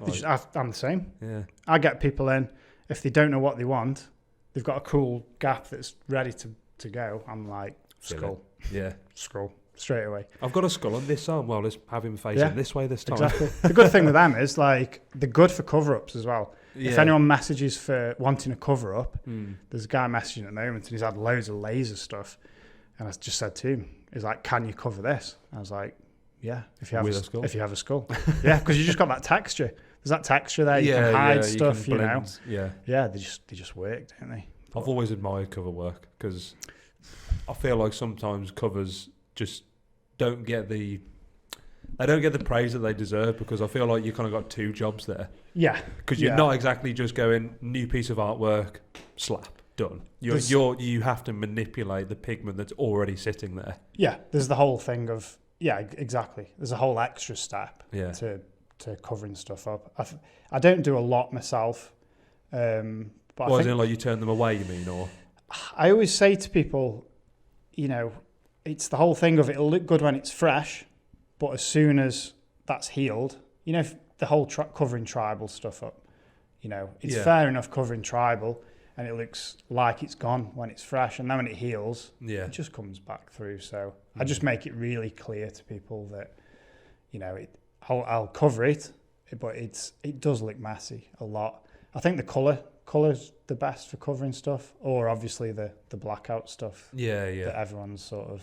I'm the same. Yeah, I get people in if they don't know what they want, they've got a cool gap that's ready to go. I'm like skull. Yeah, skull. Straight away. I've got a skull on this arm. Well, let's have him facing this way this time. Exactly. The good thing with them is like they're good for cover-ups as well. Yeah. If anyone messages for wanting a cover-up, there's a guy messaging at the moment and he's had loads of laser stuff. And I just said to him, he's like, can you cover this? I was like, yeah, if you have a skull. Yeah, because you just got that texture. There's that texture there. You can hide stuff, you know. Yeah, they just work, don't they? But I've always admired cover work because I feel like sometimes covers just don't get the praise that they deserve, because I feel like you kind of got 2 jobs there. Yeah. Because you're not exactly just going new piece of artwork, slap, done. You have to manipulate the pigment that's already sitting there. Yeah. There's the whole thing of exactly. There's a whole extra step to covering stuff up. I don't do a lot myself. But well, like you turn them away, you mean, or? I always say to people, you know, it's the whole thing of it'll look good when it's fresh, but as soon as that's healed, you know, the whole covering tribal stuff up, you know, it's fair enough covering tribal and it looks like it's gone when it's fresh, and then when it heals, it just comes back through. So I just make it really clear to people that, you know, I'll cover it, but it does look messy a lot. I think the colour's the best for covering stuff, or obviously the blackout stuff. That everyone's sort of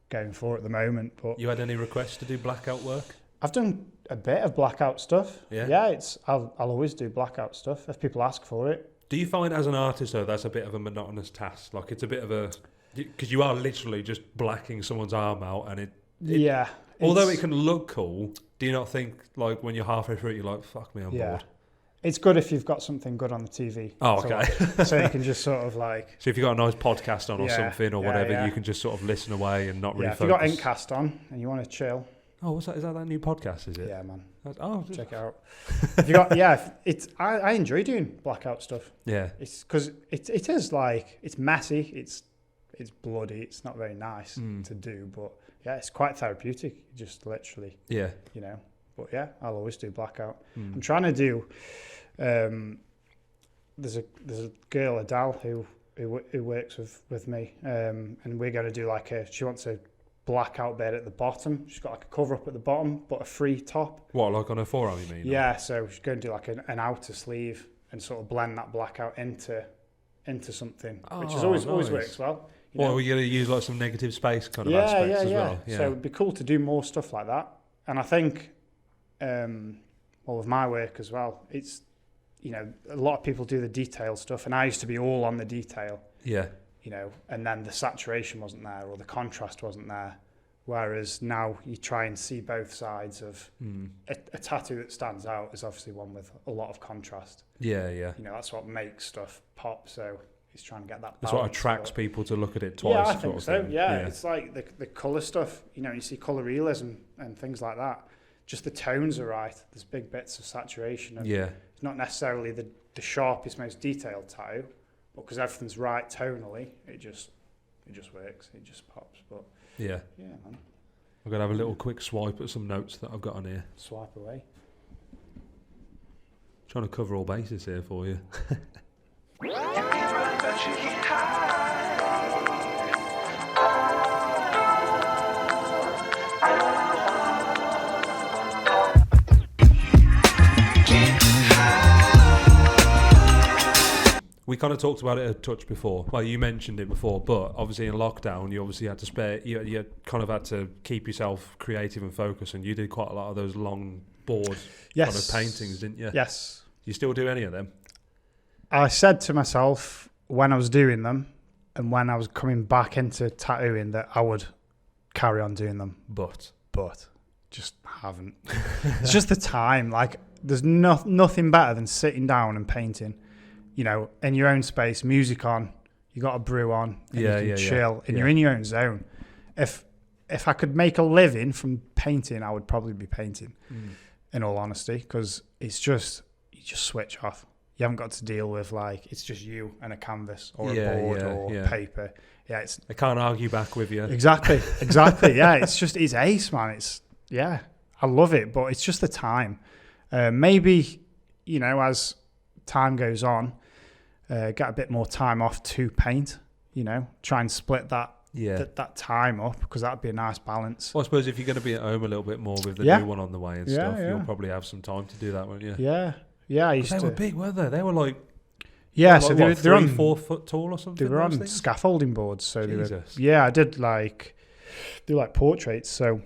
going for at the moment. But you had any requests to do blackout work? I've done a bit of blackout stuff. I'll always do blackout stuff if people ask for it. Do you find as an artist though that's a bit of a monotonous task? Like it's a bit of a, because you are literally just blacking someone's arm out, and although it can look cool, do you not think like when you're halfway through it, you're like, fuck me, I'm bored? It's good if you've got something good on the TV. Oh, okay. So you can just sort of like... So if you've got a nice podcast on or something or whatever, you can just sort of listen away and not really focus. If you've got Inkcast on and you want to chill... Oh, what's that? Is that new podcast, is it? Yeah, man. Check it out. If you got... I enjoy doing blackout stuff. Yeah. It's because it is like... It's messy. It's bloody. It's not very nice to do, but it's quite therapeutic. Just literally... Yeah. You know... But I'll always do blackout. I'm trying to do. There's a girl, Adele, who works with me, and we're going to do like she wants a blackout bit at the bottom. She's got like a cover up at the bottom, but a free top. What, like on her forearm, you mean? Yeah, so she's going to do like an outer sleeve and sort of blend that blackout into something, which is always works well. Or we're going to use like some negative space kind of aspects as well. Yeah. So it'd be cool to do more stuff like that. And I think, with my work as well, it's, a lot of people do the detail stuff, and I used to be all on the detail. Yeah. And then the saturation wasn't there or the contrast wasn't there. Whereas now you try and see both sides of a tattoo that stands out is obviously one with a lot of contrast. Yeah, yeah. That's what makes stuff pop. So it's trying to get that balance. That's what attracts people to look at it twice. Yeah, I think so. Yeah, it's like the colour stuff. You see colour realism and things like that. Just the tones are right. There's big bits of saturation. And it's not necessarily the sharpest, most detailed tattoo, but because everything's right tonally, it just works. It just pops. But yeah, man. I'm gonna have a little quick swipe at some notes that I've got on here. Swipe away. Trying to cover all bases here for you. We kind of talked about it a touch before. Well, you mentioned it before, but obviously in lockdown, you obviously had to spare. You kind of had to keep yourself creative and focused, and you did quite a lot of those long board kind of paintings, didn't you? Yes. You still do any of them? I said to myself when I was doing them, and when I was coming back into tattooing, that I would carry on doing them, but just haven't. It's just the time. Like, there's nothing better than sitting down and painting. In your own space, music on, you got a brew on, and you can chill, and you're in your own zone. If I could make a living from painting, I would probably be painting, in all honesty, because it's just, you just switch off. You haven't got to deal with, it's just you and a canvas or a board or paper. Yeah, I can't argue back with you. Exactly. Yeah, it's ace, man. I love it, but it's just the time. Maybe, as time goes on, get a bit more time off to paint, try and split that time up, because that'd be a nice balance. Well, I suppose if you're going to be at home a little bit more with the new one on the way and stuff, you'll probably have some time to do that, won't you? Yeah. They were big, weren't they? They were like... Yeah, so they're on 4 foot tall or something? They were on scaffolding boards, so Jesus. they were... Yeah, I did do portraits, so...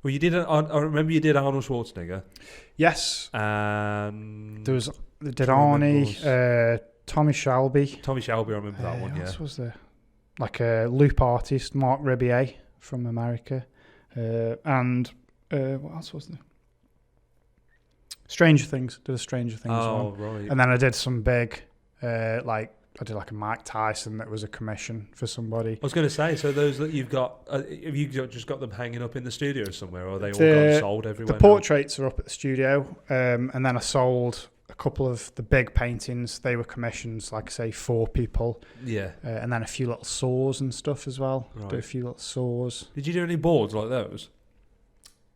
Well, you did... I remember you did Arnold Schwarzenegger. Yes. And... They did Arnie, Tommy Shelby. I remember that one, yeah. What was there? Like a loop artist, Mark Ribier from America. And what else was there? Stranger Things. Did a Stranger Things one. Oh, right. And then I did some big, I did a Mike Tyson that was a commission for somebody. I was going to say, so those that you've got, have you just got them hanging up in the studio somewhere, or are they all got sold everywhere? The portraits are up at the studio, and then I sold a couple of the big paintings. They were commissions, like I say, 4 people. Yeah. And then a few little saws and stuff as well. Right. Did a few little saws. Did you do any boards like those?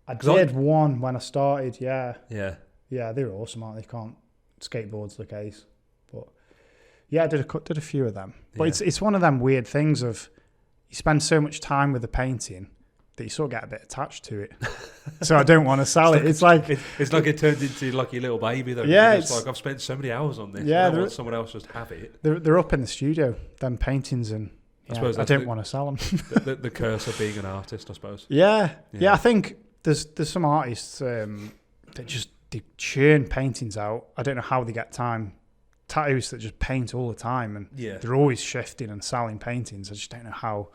I did one when I started, yeah. Yeah. Yeah, they're awesome, aren't they? Can't skateboards look ace. But yeah, I did a few of them. But it's one of them weird things of you spend so much time with the painting that you sort of get a bit attached to it. So I don't want to sell it. It's like it turned into like your little baby though. Yeah, it's like I've spent so many hours on this. Yeah, I don't want someone else just have it. They're up in the studio, them paintings, and I suppose I don't want to sell them. the curse of being an artist, I suppose. Yeah. I think there's some artists that just they churn paintings out. I don't know how they get time. Tattoos that just paint all the time, and they're always shifting and selling paintings. I just don't know how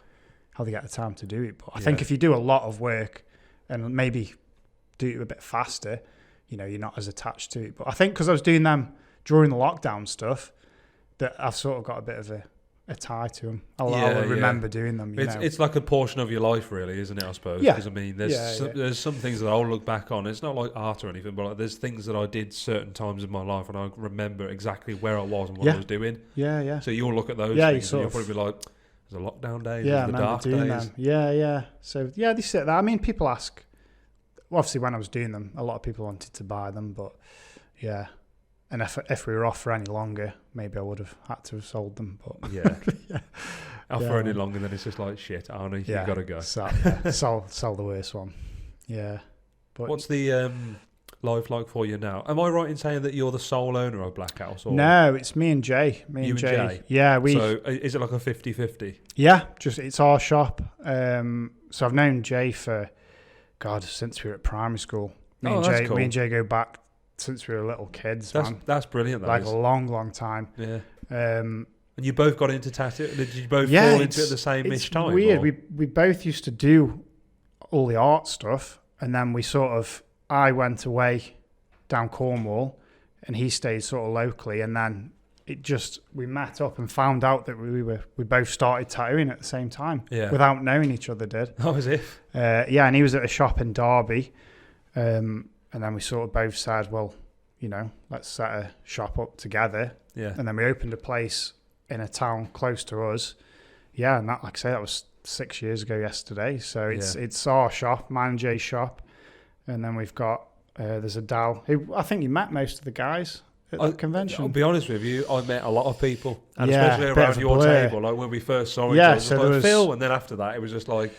they get the time to do it. But I think if you do a lot of work and maybe do it a bit faster, you're not as attached to it. But I think because I was doing them during the lockdown stuff, that I've sort of got a bit of a tie to them. I'll remember doing them. It's like a portion of your life, really, isn't it? I suppose. Yeah. Because I mean, there's some things that I'll look back on. It's not like art or anything, but there's things that I did certain times in my life, and I remember exactly where I was and what I was doing. Yeah. So you'll look at those things, and you'll probably be like, "There's a lockdown day. Yeah, there's the dark days." them. Yeah. So they sit there. I mean, people ask. Obviously, when I was doing them, a lot of people wanted to buy them, but yeah. And if we were off for any longer, maybe I would have had to have sold them. But yeah. for any longer, then it's just like, shit, Arnie, you've got to go. Sell the worst one. Yeah. But what's the life like for you now? Am I right in saying that you're the sole owner of Black House? Or no, it's me and Jay. You and Jay? Yeah. So is it like a 50-50? Yeah, it's our shop. So I've known Jay for, since we were at primary school. Me and Jay go back since we were little kids. That's brilliant. Like a long time. Yeah. And you both got into tattoo? Did you both fall into it at the same-ish time? It's weird. We both used to do all the art stuff, and then I went away down Cornwall, and he stayed sort of locally, and then we met up and found out that we both started tattooing at the same time without knowing each other. Oh, as if? And he was at a shop in Derby, and then we sort of both said, well, let's set a shop up together. Yeah. And then we opened a place in a town close to us. Yeah, and that, like I say, that was 6 years ago yesterday. So it's our shop, mine and Jay's shop. And then we've got, there's a Dal, who I think you met most of the guys at the convention. I'll be honest with you, I met a lot of people. And especially around your table, like when we first saw each other, it was like Phil, and then after that, it was just like,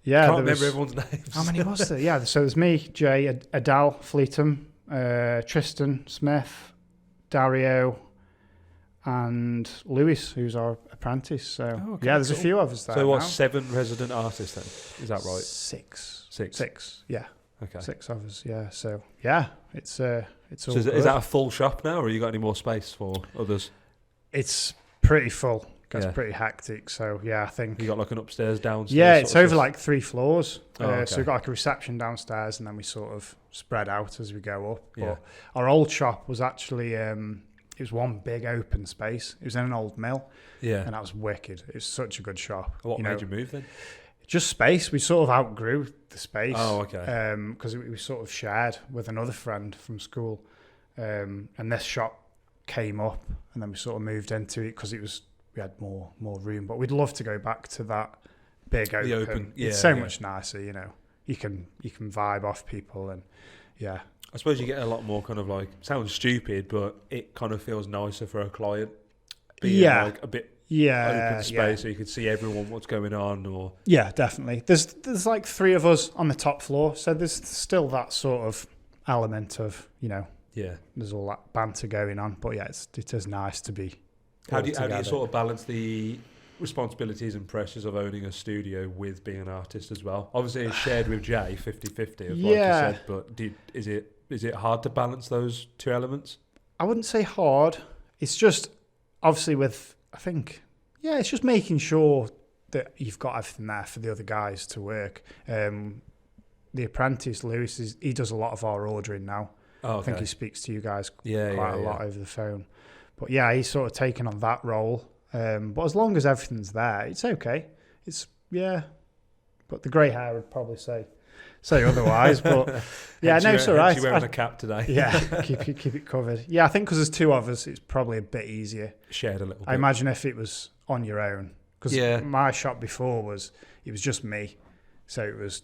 I can't remember everyone's names. How many was there? Yeah, so there's me, Jay, Adal, Fleetham, Tristan Smith, Dario, and Lewis, who's our apprentice. So there's a few of us there. So what, 7 resident artists then? Is that right? 6. Yeah. Okay. 6 of us. Yeah. So it's all. So is that a full shop now, or you got any more space for others? It's pretty full. It's pretty hectic. So I think you got like an upstairs, downstairs. Yeah, it's over like 3 floors. So we've got like a reception downstairs, and then we sort of spread out as we go up. But our old shop was actually it was one big open space. It was in an old mill. Yeah, and that was wicked. It was such a good shop. What made you move then? Just space. We sort of outgrew the space. Oh, okay. Because we sort of shared with another friend from school, and this shop came up, and then we sort of moved into it because we had more room. But we'd love to go back to that big open. It's so much nicer, You can vibe off people, and I suppose you get a lot more kind of like, sounds stupid, but it kind of feels nicer for a client being like a bit open space so you can see everyone what's going on. Or definitely. There's like 3 of us on the top floor, so there's still that sort of element of there's all that banter going on. But it is nice to be. How do you sort of balance the responsibilities and pressures of owning a studio with being an artist as well? Obviously it's shared with Jay 50-50 like you said, but is it hard to balance those 2 elements? I wouldn't say hard. It's just obviously it's just making sure that you've got everything there for the other guys to work. The apprentice, Lewis, he does a lot of our ordering now. I think he speaks to you guys quite a lot over the phone. But he's sort of taken on that role. But as long as everything's there, it's okay. But the grey hair would probably say otherwise. But it's all right. You're wearing a cap today. Keep it covered. I think because there's 2 of us, it's probably a bit easier. Shared a little bit. I imagine if it was on your own, because my shop before was just me, so it was,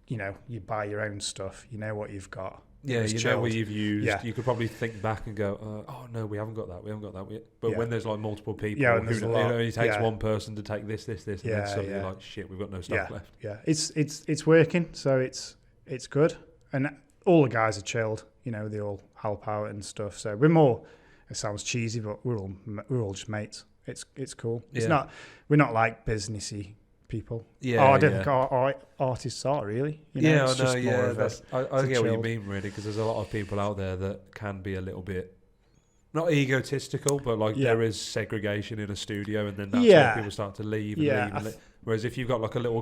you buy your own stuff, you know what you've got. Yeah, know what you've used. You could probably think back and go, oh no, we haven't got that yet. But when there's like multiple people, it only takes one person to take this, and then suddenly you're like, shit, we've got no stock left. Yeah, it's working, so it's good, and all the guys are chilled. They all help out and stuff. So we're more. It sounds cheesy, but we're all just mates. It's cool. We're not like businessy people. I don't think our artists are really. I get what you mean, really, because there's a lot of people out there that can be a little bit not egotistical, but like there is segregation in a studio, and then that's where people start to leave. Whereas if you've got like a little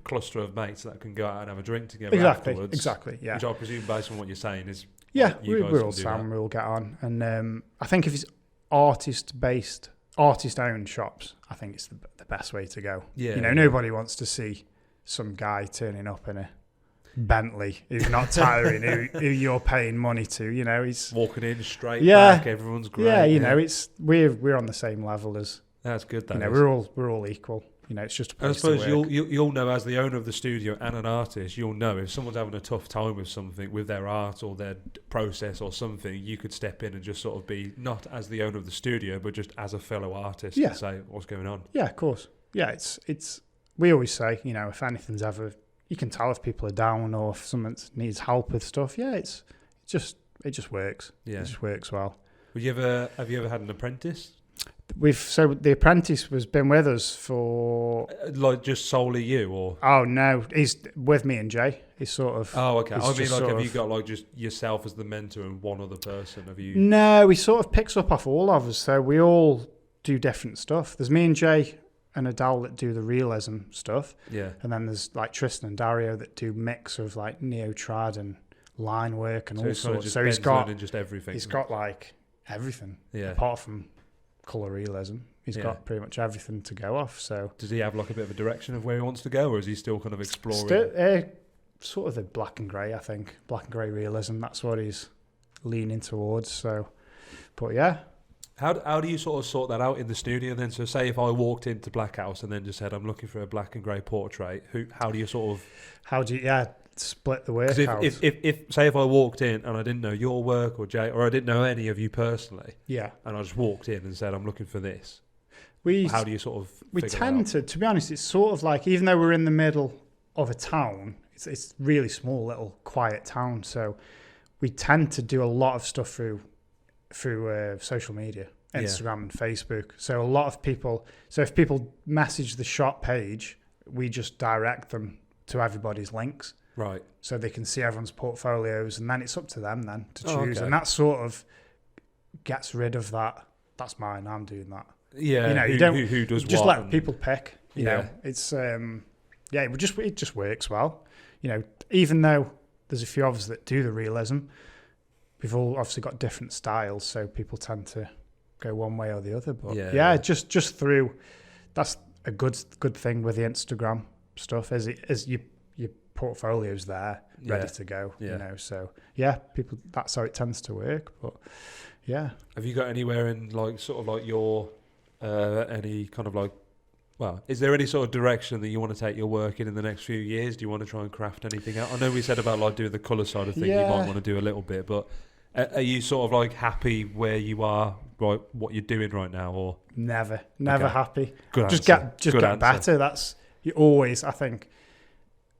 cluster of mates that can go out and have a drink together afterwards, which I presume, based on what you're saying, is we're all Sam, we all get on, and I think if it's artist-owned shops, I think it's the best way to go. Nobody wants to see some guy turning up in a Bentley who's not tiring, who you're paying money to. He's walking in straight back. Everyone's great. It's we're on the same level as. That's good. We're all equal. It's just a place I suppose to work. you'll know, as the owner of the studio and an artist, you'll know if someone's having a tough time with something, with their art or their process or something, you could step in and just sort of be, not as the owner of the studio, but just as a fellow artist and say, what's going on? Yeah, of course. yeah, it's. We always say, you know, if anything's ever, you can tell if people are down or if someone needs help with stuff. Yeah, it just works. Yeah, it just works well. Have you ever had an apprentice? So the apprentice has been with us for like just solely you, or oh no, he's with me and Jay. He's sort of okay. I mean, like, have you got like just yourself as the mentor and one other person? Have you? No, he sort of picks up off all of us. So we all do different stuff. There's me and Jay and Adele that do the realism stuff. Yeah. And then there's like Tristan and Dario that do mix of like neo-trad and line work and all sorts. So he's got just everything. He's got like everything. Yeah. Apart from colour realism, he's got pretty much everything to go off. So does he have like a bit of a direction of where he wants to go, or is he still kind of exploring? Sort of the black and grey, I think. Black and grey realism. That's what he's leaning towards. So, but yeah. How do you sort of sort that out in the studio then? So say if I walked into Black House and then just said I'm looking for a black and grey portrait, how do you sort of... How do you, split the work out? If say if I walked in and I didn't know your work or Jay, or I didn't know any of you personally, yeah, and I just walked in and said I'm looking for this, how do you sort of we tend to be honest, it's sort of like, even though we're in the middle of a town, it's really small little quiet town, so we tend to do a lot of stuff through social media, Instagram and Facebook. So a lot of people, so if people message the shop page, we just direct them to everybody's links. Right. So they can see everyone's portfolios, and then it's up to them then to choose. Okay. And that sort of gets rid of that. That's mine. I'm doing that. Yeah. You know, who does just what? let people pick. You know, it's it just works well. You know, even though there's a few of us that do the realism, we've all obviously got different styles, so people tend to go one way or the other. But just through, that's a good thing with the Instagram stuff, is your portfolio's there, ready to go. Yeah. You know, so people, that's how it tends to work. But yeah. Have you got anywhere in like sort of like your any kind of like, well, is there any sort of direction that you want to take your work in the next few years? Do you want to try and craft anything out? I know we said about like doing the colour side of things, you might want to do a little bit, but are you sort of like happy where you are, right, what you're doing right now, or never happy? Good answer. Just get better. That's, you always, I think,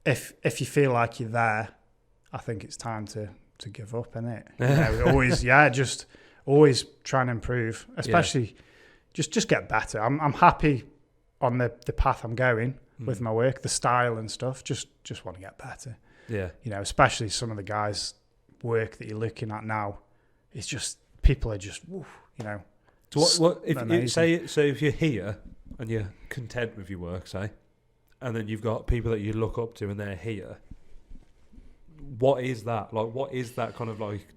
if you feel like you're there, I think it's time to give up, innit? You know, always, just always try and improve, especially just get better. I'm happy on the path I'm going with my work, the style and stuff. Just want to get better. Yeah. You know, especially some of the guys' work that you're looking at now, it's just, people are just, you know. So what if you say, so if you're here and you're content with your work, say, and then you've got people that you look up to and they're here, what is that? Like, what is that kind of like,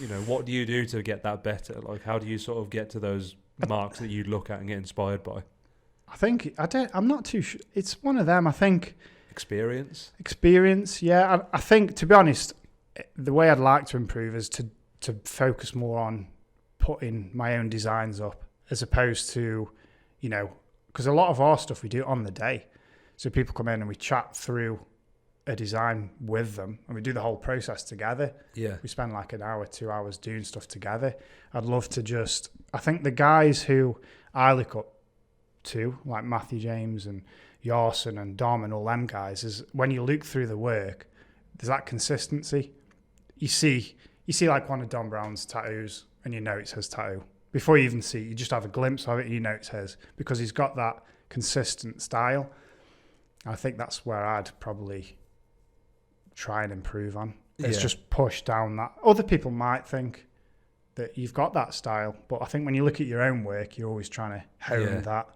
you know, what do you do to get that better? Like, how do you sort of get to those marks that you look at and get inspired by? I'm not too sure. It's one of them, I think. Experience, yeah. I think, to be honest, the way I'd like to improve is to focus more on putting my own designs up, as opposed to, you know, because a lot of our stuff we do on the day. So people come in and we chat through a design with them and we do the whole process together. Yeah. We spend like an hour, 2 hours doing stuff together. I'd love to I think the guys who I look up to, like Matthew James and Yarson and Dom and all them guys, is when you look through the work, there's that consistency. You see like one of Don Brown's tattoos and you know it's his tattoo. Before you even see it, you just have a glimpse of it and you know it's his, because he's got that consistent style. I think that's where I'd probably try and improve on. It's just push down that. Other people might think that you've got that style, but I think when you look at your own work, you're always trying to hone that,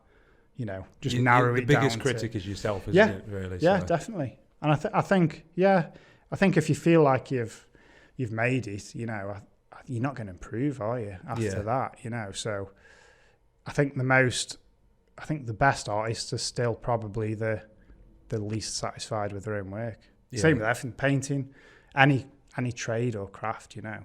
you know, just narrow it down. The biggest critic is yourself, isn't it, really? Yeah, so. Definitely. And I think if you feel like you've made it, you know, you're not going to improve, are you, after that, you know? So I think the best artists are still probably the least satisfied with their own work. Same with everything, painting, any trade or craft, you know,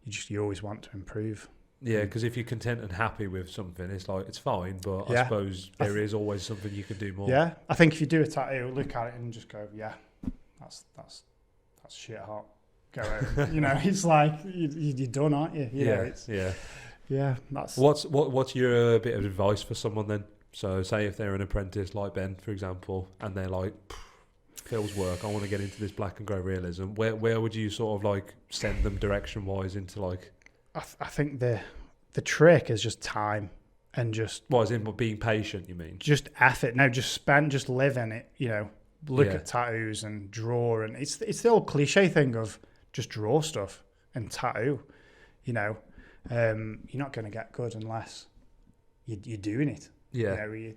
you always want to improve. Yeah, because if you're content and happy with something, it's like, it's fine, but I suppose there is always something you could do more. Yeah, I think if you do a tattoo, look at it and just go, that's shit hot. Go home. You know, it's like you're done, aren't you? You know, That's what's your bit of advice for someone then? So say if they're an apprentice like Ben, for example, and they're like, Phil's work, I want to get into this black and grey realism. Where would you sort of like send them direction wise into like? I think the trick is just time and just. What, as in being patient? You mean? Just effort. No, just live in it. You know, look at tattoos and draw, and it's the old cliche thing of just draw stuff and tattoo. You know, you're not going to get good unless you're doing it. Yeah. You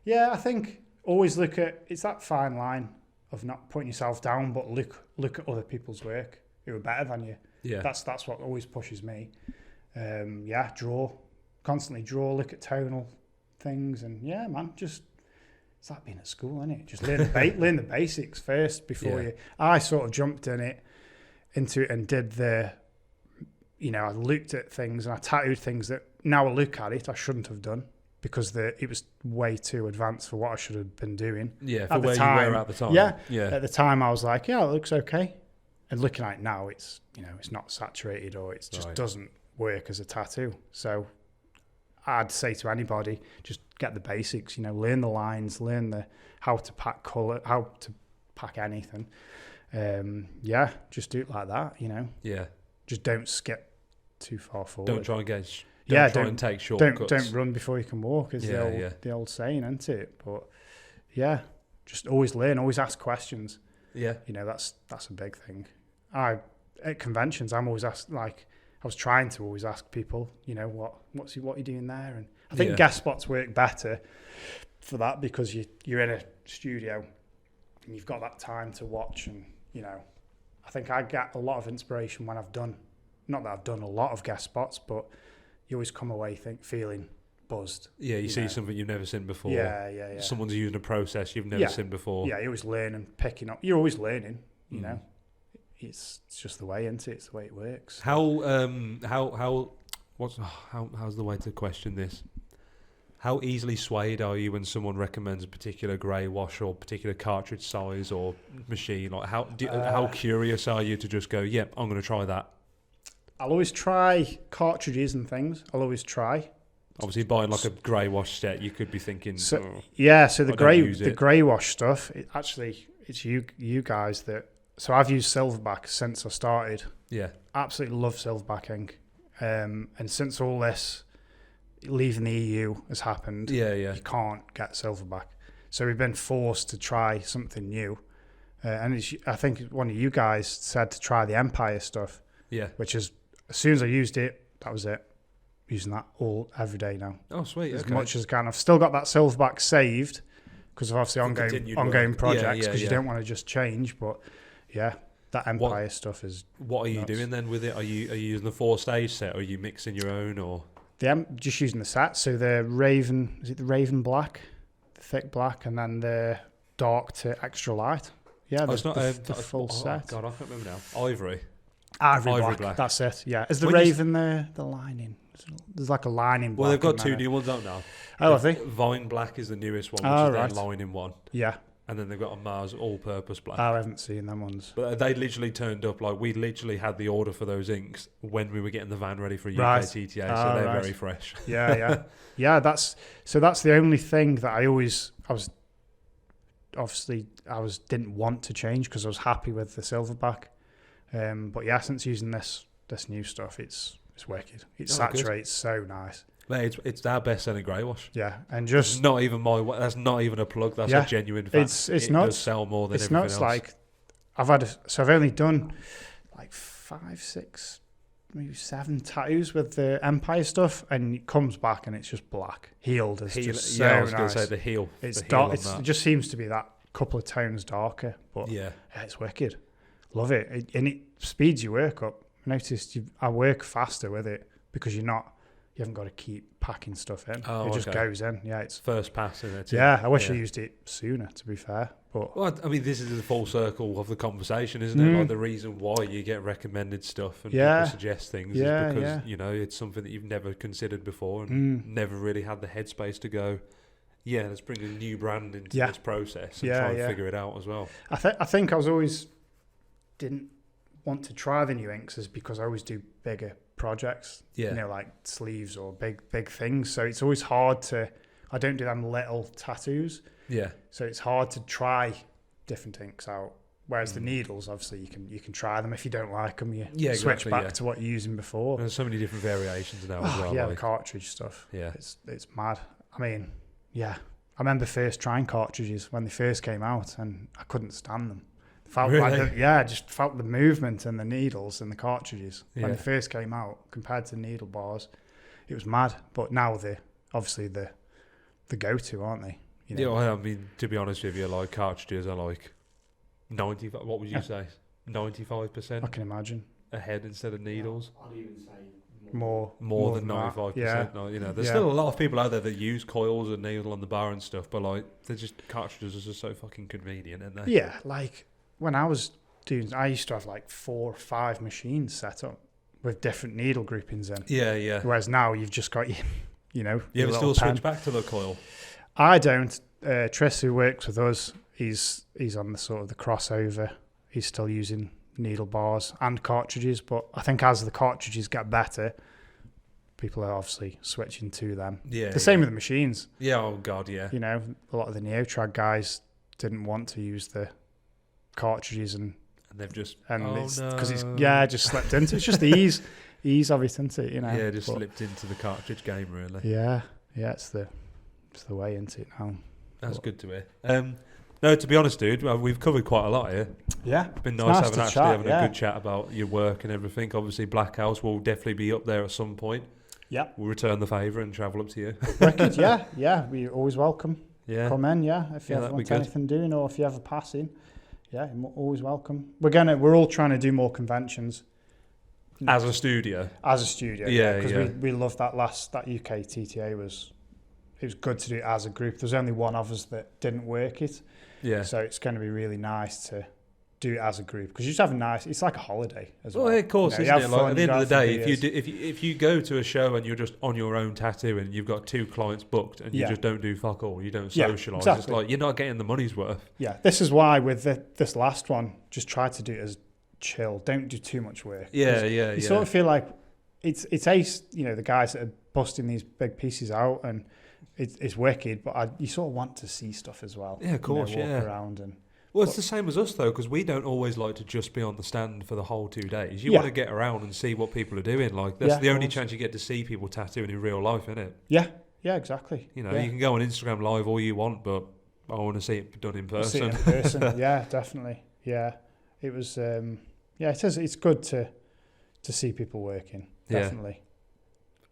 know, I think always look at, it's that fine line of not putting yourself down, but look at other people's work who are better than you. Yeah. That's what always pushes me. Constantly draw, look at tonal things, and it's like being at school, isn't it? Just learn the basics first before you. I sort of jumped into it and did I looked at things and I tattooed things that now I look at it I shouldn't have done because it was way too advanced for what I should have been doing. Yeah, for where you were at the time. Yeah. At the time I was like, it looks okay. And looking at it now, it's it's not saturated or it just doesn't work as a tattoo. So I'd say to anybody, just get the basics. Learn the lines, learn how to pack colour, how to pack anything. Just do it like that. Yeah. Just don't skip too far forward. Don't try and and take shortcuts. Don't run before you can walk, is the old saying, isn't it? But just always learn, always ask questions. Yeah. That's a big thing. At conventions, I'm always asked, like, I was trying to always ask people, what are you doing there? And I think guest spots work better for that because you're in a studio and you've got that time to watch. And, I think I get a lot of inspiration when I've done, not that I've done a lot of guest spots, but you always come away feeling buzzed. Yeah, you see something you've never seen before. Yeah. Someone's using a process you've never seen before. Yeah, you always learn and picking up. You're always learning, know. It's just the way, isn't it? It's the way it works. How's the way to question this? How easily swayed are you when someone recommends a particular grey wash or particular cartridge size or machine? Like how curious are you to just go, yep, I'm going to try that? I'll always try cartridges and things. I'll always try. Obviously, buying like a grey wash set, you could be thinking. So the grey wash stuff. It's you guys that. So I've used Silverback since I started. Yeah, absolutely love Silverback ink. And since all this leaving the EU has happened, you can't get Silverback. So we've been forced to try something new. And I think one of you guys said to try the Empire stuff. Yeah, which is as soon as I used it, that was it. Using that every day now. Oh, sweet. As much as I can. I've still got that Silverback saved because of obviously ongoing projects because you don't want to just change. But that Empire stuff is. What are you doing then with it? Are you using the 4-stage set or are you mixing your own or? Just using the set. So the Raven, is it the Raven Black, the thick black, and then the dark to extra light. Yeah, it's not the full set. God, I can't remember now. Ivory black. That's it. Yeah, is the Raven the lining? There's like a lining. Well, they've got two new ones out now. Oh, have they? Vine Black is the newest one, which is their lining one. Yeah. And then they've got a Mars all-purpose black. I haven't seen them ones. But they literally turned up, like, we literally had the order for those inks when we were getting the van ready for UK TTA, so they're very fresh. Yeah. That's the only thing that I didn't want to change because I was happy with the Silverback. But since using this new stuff, it's wicked. It saturates so nice. Mate, it's our best-selling grey wash. Yeah, and just not even that's not even a plug. That's a genuine fact. It does sell more than everything else. It's like I've only done like 5, 6, maybe 7 tattoos with the Empire stuff, and it comes back and it's just black, healed. It's just so nice. I was going to say the heel. It's dark. It just seems to be that couple of tones darker, but it's wicked. Love it, and it speeds your work up. I noticed I work faster with it because you haven't got to keep packing stuff in. It just goes in. Yeah, it's first pass, isn't it? Yeah, I wish I used it sooner, to be fair. But I mean, this is the full circle of the conversation, isn't it? Like the reason why you get recommended stuff and people suggest things is because it's something that you've never considered before and never really had the headspace to go. Yeah, let's bring a new brand into this process and try and figure it out as well. I think I was always didn't want to try the new inks is because I always do bigger projects, like sleeves or big things. So it's always hard to I don't do them little tattoos. Yeah. So it's hard to try different inks out. Whereas the needles, obviously, you can try them. If you don't like them, you switch back to what you're using before. There's so many different variations now as well. Yeah, the cartridge stuff. Yeah. It's mad. I mean, yeah. I remember first trying cartridges when they first came out, and I couldn't stand them. Felt really? I just felt the movement and the needles and the cartridges when they first came out compared to needle bars. It was mad. But now they're obviously the go-to, aren't they? You know? Yeah, I mean, to be honest with you, like cartridges are like 90. What would you say? 95%. I can imagine Ahead instead of needles. I'd even say more than 95%. Yeah. No, you know, there's still a lot of people out there that use coils and needle on the bar and stuff, but like they're just cartridges are just so fucking convenient, aren't they? Yeah, like when I was doing, I used to have like 4 or 5 machines set up with different needle groupings in. Yeah. Whereas now you've just got you know. You ever still switch back to the coil? I don't. Tris, who works with us, he's on the sort of the crossover. He's still using needle bars and cartridges, but I think as the cartridges get better, people are obviously switching to them. Yeah. The same with the machines. Yeah, oh god, yeah. You know, a lot of the Neotrag guys didn't want to use the cartridges and they've just because it's just slipped into it's just the ease of it, isn't it? You know. Yeah, just slipped into the cartridge game really. Yeah, it's the way into it now. That's good to hear. No, to be honest, dude, we've covered quite a lot here. Yeah, it's been nice having a good chat about your work and everything. Obviously, Black House will definitely be up there at some point. Yeah, we'll return the favour and travel up to you. Wicked, yeah, we're always welcome. Yeah, come in, if you ever want anything doing or if you ever passing, you're always welcome. We're all trying to do more conventions as a studio. Yeah, because we loved that UK TTA was. It was good to do it as a group. There's only one of us that didn't work it. Yeah. So it's going to be really nice to do it as a group because you just have it's like a holiday as well. Well, of course, you know, isn't it? Like, at the end of the day, if you go to a show and you're just on your own tattooing, you've got 2 clients booked and you just don't do fuck all, you don't socialise. Exactly. It's like you're not getting the money's worth. Yeah, this is why with this last one, just try to do it as chill. Don't do too much work. You sort of feel like it's ace. You know, the guys that are busting these big pieces out and. It's wicked, but you sort of want to see stuff as well. Yeah, of course, walk around and. Well, it's the same as us though, because we don't always like to just be on the stand for the whole 2 days. You want to get around and see what people are doing. Like that's the only chance you get to see people tattooing in real life, isn't it? Yeah, exactly. You know, you can go on Instagram Live all you want, but I want to see it done in person. Yeah, definitely. Yeah, it was. It's good to see people working. Definitely.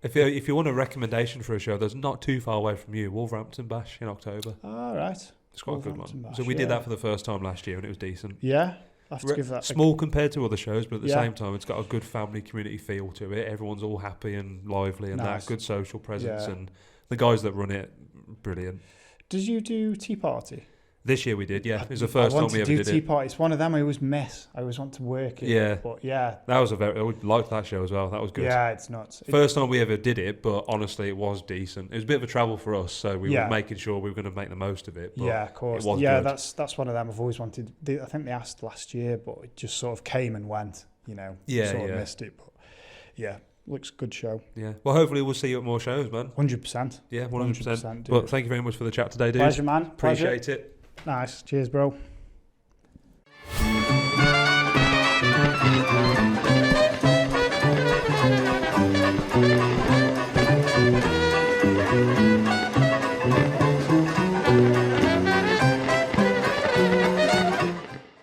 If you want a recommendation for a show that's not too far away from you, Wolverhampton Bash in October. All right. It's quite a good one. Bash, so we did that for the first time last year and it was decent. Yeah. I have to give that small compared to other shows, but at the same time it's got a good family community feel to it. Everyone's all happy and lively and that good social presence and the guys that run it, brilliant. Did you do Tea Party? This year we did, yeah. It was the first time we ever did Tea Party. It's one of them I always miss. I always want to work it. Yeah. But yeah. That was I liked that show as well. That was good. Yeah, it's nuts. First time we ever did it, but honestly it was decent. It was a bit of a travel for us, so we were making sure we were going to make the most of it. But of course. It was good. That's one of them I've always wanted. I think they asked last year, but it just sort of came and went, you know. Sort of missed it. But yeah. Looks good show. Yeah. Well, hopefully we'll see you at more shows, man. 100%. Yeah, 100%. But thank you very much for the chat today, dude. Pleasure, man. Appreciate it. Nice. Cheers, bro.